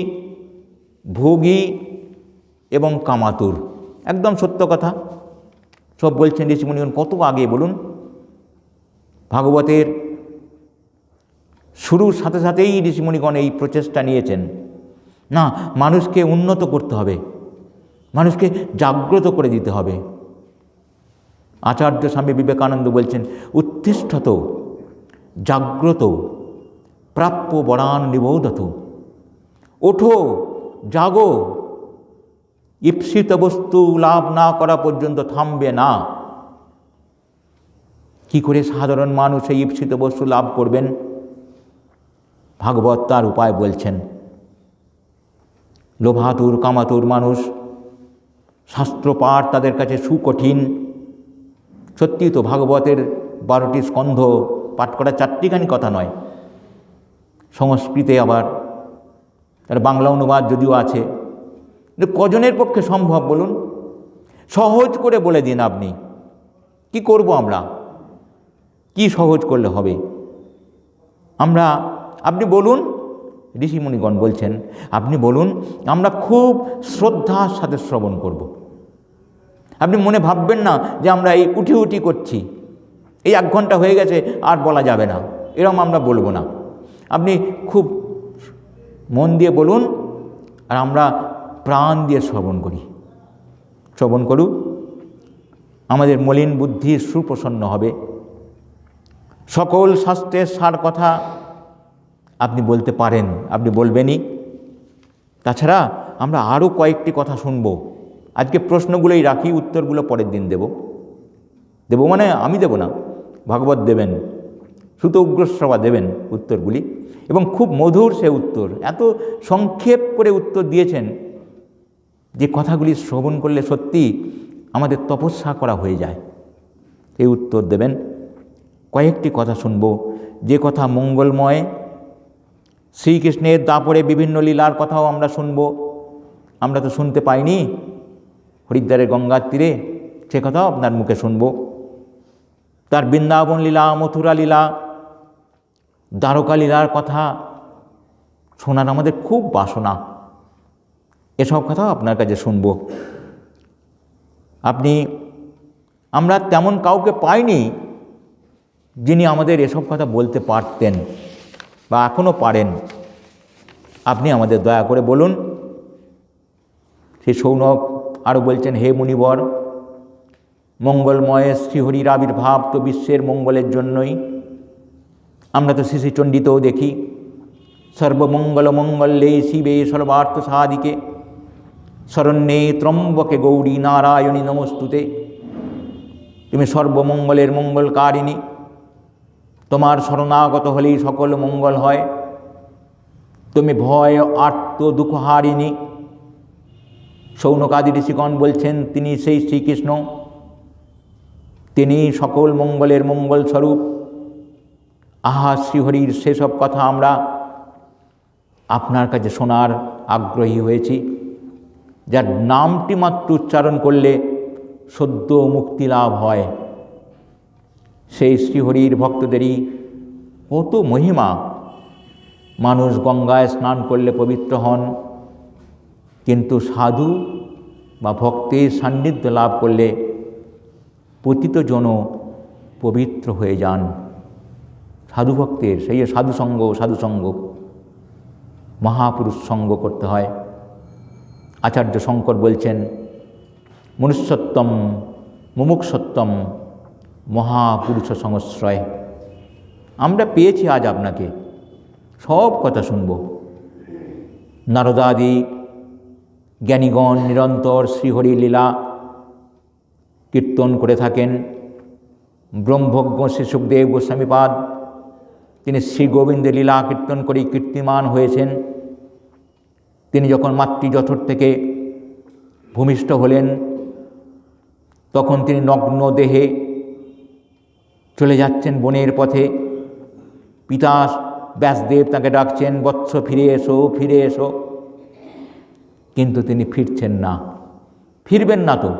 ভোগী এবং কামাতুর। একদম সত্য কথা, সব বলছেন ঋষিমুনিগণ। কত আগে বলুন, ভাগবতের শুরুর সাথে সাথেই ঋষিমুনিগণ এই প্রচেষ্টা নিয়েছেন। না, মানুষকে উন্নত করতে হবে, মানুষকে জাগ্রত করে দিতে হবে। আচার্য স্বামী বিবেকানন্দ বলছেন, উত্তিষ্ঠত জাগ্রত প্রাপ্য বরান নিবোধত। ওঠো, জাগো, ঈপ্সিত বস্তু লাভ না করা পর্যন্ত থামবে না। কি করে সাধারণ মানুষ এই ঈপ্সিত বস্তু লাভ করবেন? ভাগবত তার উপায় বলছেন। লোভাতুর কামাতুর মানুষ, শাস্ত্রপাঠ তাদের কাছে সুকঠিন। সত্যি তো, ভাগবতের 12টি স্কন্ধ পাঠ করা চারটিখানি কথা নয়। সংস্কৃতে আবার তার বাংলা অনুবাদ যদিও আছে, কজনের পক্ষে সম্ভব বলুন? সহজ করে বলে দিন আপনি। কি করব আমরা? কি সহজ করলে হবে? আপনি বলুন, ঋষিমুনিগণ বলছেন, আপনি বলুন, আমরা খুব শ্রদ্ধার সাথে শ্রবণ করব। আপনি মনে ভাববেন না যে আমরা এই উঠি উঠি করছি, এই 1 ঘন্টা হয়ে গেছে আর বলা যাবে না, এরকম আমরা বলবো না। আপনি খুব মন দিয়ে বলুন, আর আমরা প্রাণ দিয়ে শ্রবণ করি। শ্রবণ করুক, আমাদের মলিন বুদ্ধি সুপ্রসন্ন হবে। সকল শাস্ত্রের সার কথা আপনি বলতে পারেন, আপনি বলবেনই। তাছাড়া আমরা আরও কয়েকটি কথা শুনব। আজকে প্রশ্নগুলোই রাখি, উত্তরগুলো পরের দিন দেব মানে আমি দেব না, ভাগবত দেবেন, সুত উগ্রশ্রবা দেবেন উত্তরগুলি, এবং খুব মধুর সে উত্তর। এত সংক্ষেপ করে উত্তর দিয়েছেন যে কথাগুলি শ্রবণ করলে সত্যি আমাদের তপস্যা করা হয়ে যায়। এই উত্তর দেবেন। কয়েকটি কথা শুনব, যে কথা মঙ্গলময়। শ্রীকৃষ্ণের দাপরে বিভিন্ন লীলার কথাও আমরা শুনব। আমরা তো শুনতে পাইনি হরিদ্বারের গঙ্গার তীরে, সে কথাও আপনার মুখে শুনব। তার বৃন্দাবন লীলা, মথুরা লীলা, দ্বারকা লীলার কথা শোনার আমাদের খুব বাসনা। এসব কথাও আপনার কাছে শুনব। আমরা তেমন কাউকে পাইনি যিনি আমাদের এসব কথা বলতে পারতেন বা এখনও পারেন। আপনি আমাদের দয়া করে বলুন। সেই শৌনক আরও বলছেন, হে মুনিবর, মঙ্গলময় শ্রীহরির আবির্ভাব তো বিশ্বের মঙ্গলের জন্যই। আমরা তো শ্রীচণ্ডীতেও দেখি, সর্বমঙ্গল মঙ্গলে শিবে সর্বার্থ সাধিকে শরণ্যে ত্রম্বকে গৌরী নারায়ণী নমস্তুতে। তুমি সর্বমঙ্গলের মঙ্গলকারিণী, তোমার শরণাগত হলেই সকল মঙ্গল হয়। তুমি ভয় আর্ত দুঃখহারিণী। শৌনকাদি ঋষিগণ বলছেন তিনি সেই শ্রীকৃষ্ণ, তিনি সকল মঙ্গলের মঙ্গল স্বরূপ। আহা, শ্রীহরির সেসব কথা আমরা আপনার কাছে শোনার আগ্রহী হয়েছি, যার নামটি মাত্র উচ্চারণ করলে সদ্য মুক্তি লাভ হয়। সেই শ্রীহরির ভক্তদেরই কত মহিমা। মানুষ গঙ্গায় স্নান করলে পবিত্র হন, কিন্তু সাধু বা ভক্তের সান্নিধ্য লাভ করলে পতিত জন পবিত্র হয়ে যান। সাধু ভক্তের সেই সাধুসঙ্গ মহাপুরুষ সঙ্গ করতে হয়। আচার্য শঙ্কর বলছেন, মনুষ্যত্বম মুমুক্ষুত্বম মহাপুরুষ সংশ্রয়। আমরা পেয়েছি আজ আপনাকে, সব কথা শুনব। নারদাদি জ্ঞানীগণ নিরন্তর শ্রীহরি লীলা কীর্তন করে থাকেন। ব্রহ্মজ্ঞ শ্রী সুখদেব গোস্বামীপাদ তিনি শ্রী গোবিন্দের লীলা কীর্তন করে কীর্তিমান হয়েছেন। তিনি যখন মাতৃজঠর থেকে ভূমিষ্ঠ হলেন তখন তিনি নগ্ন দেহে চলে যাচ্ছেন বনের পথে। পিতা ব্যাসদেব তাকে ডাকছেন, বৎস ফিরে এসো, ফিরে এসো। কিন্তু তিনি ফিরছেন না, ফিরবেন না তো,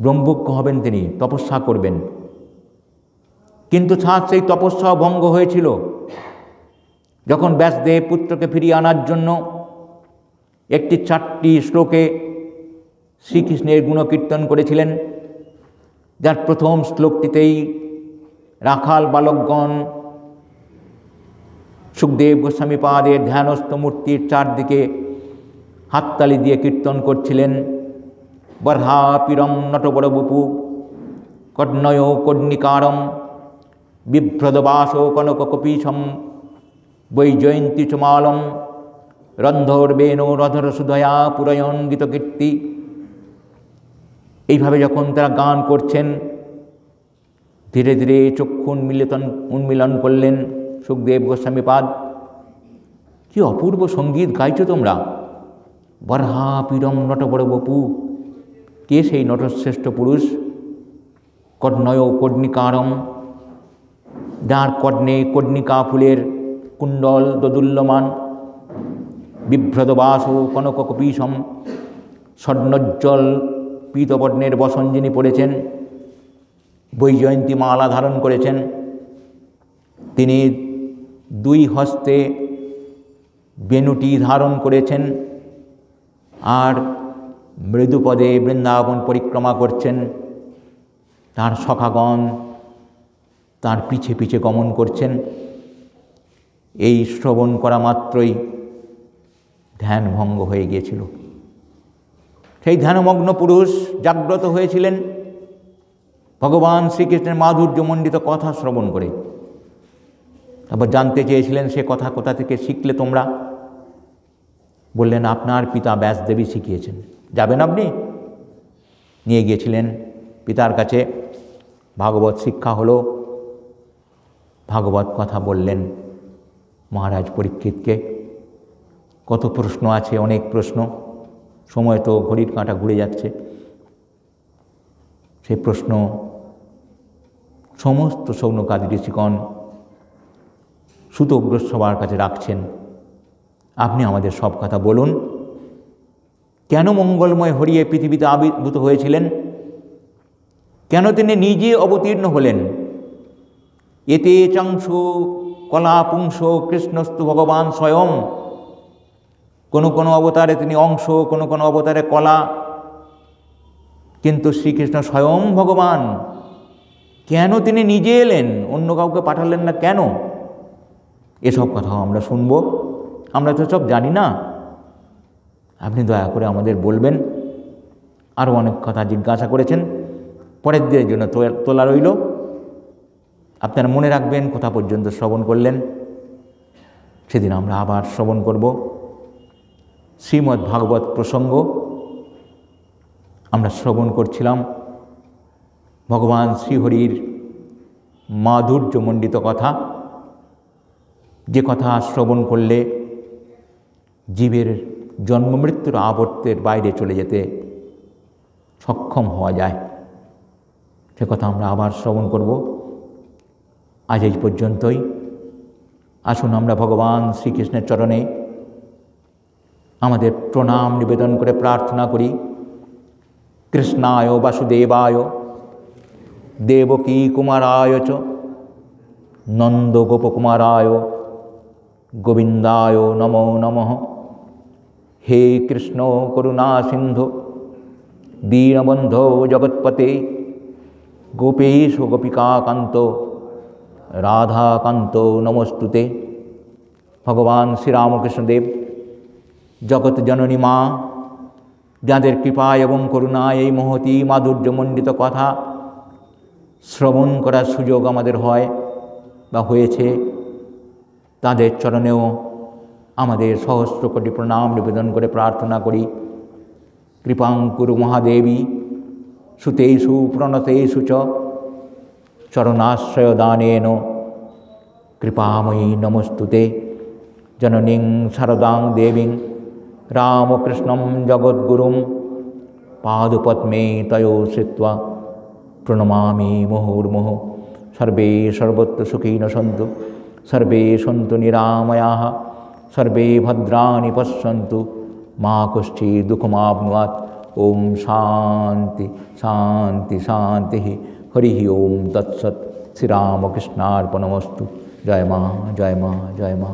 ব্রহ্মজ্ঞ হবেন, তিনি তপস্যা করবেন। কিন্তু সেই তপস্যা ভঙ্গ হয়েছিল যখন ব্যাসদেব পুত্রকে ফিরিয়ে আনার জন্য একটি 4টি শ্লোকে শ্রীকৃষ্ণের গুণকীর্তন করেছিলেন, যার প্রথম শ্লোকটিতেই রাখাল বালকগণ সুখদেব গোস্বামীপাদের ধ্যানস্থ মূর্তির চারদিকে হাততালি দিয়ে কীর্তন করছিলেন। বর্হাপিরম নটবরবপু কর্ণয় কর্ণিকারম বিভ্রদবাস কনককপীশম বৈজয়ন্তী চমালম রন্ধর্বেণ রধরসুধয়া পুরয়ন গীতকীর্তি। এইভাবে যখন তারা গান করছেন, ধীরে ধীরে চক্ষু উন্মিলন করলেন সুখদেব গোস্বামীপাদ। কি অপূর্ব সঙ্গীত গাইছো তোমরা। বর্হাপিরম নটবরবপু, কে সেই নটশ্রেষ্ঠ পুরুষ? কর্ণয় কর্ণিকারম, যার কর্ণে কর্ণিকা ফুলের কুণ্ডল দোদুল্যমান। বিভ্রদবাস কনককপীশম, স্বর্ণোজ্জ্বল পীতবর্ণের বসন যিনি পড়েছেন, বৈজয়ন্তী মালা ধারণ করেছেন। তিনি 2 হস্তে বেণুটি ধারণ করেছেন আর মৃদুপদে বৃন্দাবন পরিক্রমা করছেন। তার সখাগণ তার পিছে পিছে গমন করছেন। এই শ্রবণ করা মাত্রই ধ্যান ভঙ্গ হয়ে গিয়েছিল। সেই ধ্যানমগ্ন পুরুষ জাগ্রত হয়েছিলেন ভগবান শ্রীকৃষ্ণের মাধুর্যমণ্ডিত কথা শ্রবণ করে। তারপর জানতে চেয়েছিলেন সে কথা কোথা থেকে শিখলে তোমরা? বললেন, আপনার পিতা ব্যাসদেবী শিখিয়েছেন, যাবেন আপনি? নিয়ে গিয়েছিলেন পিতার কাছে, ভাগবত শিক্ষা হলো। ভাগবত কথা বললেন মহারাজ পরীক্ষিতকে। কত প্রশ্ন আছে, অনেক প্রশ্ন, সময় তো ঘড়ির কাঁটা ঘুরে যাচ্ছে। সেই প্রশ্ন সমস্ত সৌনকাদি ঋষিগণ সুতোগ্র সবার কাছে রাখছেন। আপনি আমাদের সব কথা বলুন। কেন মঙ্গলময় হরিয়ে পৃথিবীতে আবির্ভূত হয়েছিলেন? কেন তিনি নিজে অবতীর্ণ হলেন? এতে চাংশু কলা পুংস কৃষ্ণস্তু ভগবান স্বয়ং। কোনো কোনো অবতারে তিনি অংশ, কোনো কোনো অবতারে কলা, কিন্তু শ্রীকৃষ্ণ স্বয়ং ভগবান। কেন তিনি নিজে এলেন, অন্য কাউকে পাঠালেন না কেন? এসব কথাও আমরা শুনব। আমরা তো সব জানি না, আপনি দয়া করে আমাদের বলবেন। আরও অনেক কথা জিজ্ঞাসা করেছেন, পরের দিনের জন্য তোলা রইল। আপনারা মনে রাখবেন কোথা পর্যন্ত শ্রবণ করলেন, সেদিন আমরা আবার শ্রবণ করব। শ্রীমদ্ ভাগবত প্রসঙ্গ আমরা শ্রবণ করছিলাম। ভগবান শ্রীহরির মাধুর্যমণ্ডিত কথা, যে কথা শ্রবণ করলে জীবের জন্মমৃত্যুর আবর্তের বাইরে চলে যেতে সক্ষম হওয়া যায়, সে কথা আমরা আবার শ্রবণ করব। আজ এই পর্যন্তই। আসুন আমরা ভগবান শ্রীকৃষ্ণের চরণে আমাদের প্রণাম নিবেদন করে প্রার্থনা করি। কৃষ্ণায় বাসুদেবায় দেবকী কুমারায় চ নন্দগোপকুমারায় গোবিন্দায় নমো নমঃ। হে কৃষ্ণ করুণা সিন্ধু দীনবন্ধো জগৎপতে গোপেশ গোপিকাকান্ত রাধাকান্ত নমস্তুতে। ভগবান শ্রীরামকৃষ্ণদেব জগৎ জননী মা, যাঁদের কৃপা এবং করুণায় এই মহতী মাধুর্যমণ্ডিত কথা শ্রবণ করার সুযোগ আমাদের হয় বা হয়েছে, তাঁদের চরণেও আমাদের সহস্র কোটি প্রণাম নিবেদন করে প্রার্থনা করি, কৃপাং কুরু মহাদেবী সুতেষু প্রণতেষু চ চরণাশ্রয়দানেন কৃপাময়ী নমস্তুতে। জননীং শারদাং দেবীং রামকৃষ্ণং জগদ্গুরুং পাদপদ্মে তয়োঃ শ্রিত্বা প্রণমামি মুহুর্মুহুঃ। সর্বে সর্বত্র সুখিনঃ সন্তু, সর্বে সন্তু নিরাময়াঃ, সর্বে ভদ্রাণি পশ্যন্তু, মা কশ্চিৎ দুঃখমাপ্নুয়াৎ। ওম শান্তি শান্তি শান্তি। হরি ওম তৎসৎ। শ্রীরামকৃষ্ণার্পণমস্তু। জয় মা, জয় মা, জয় মা।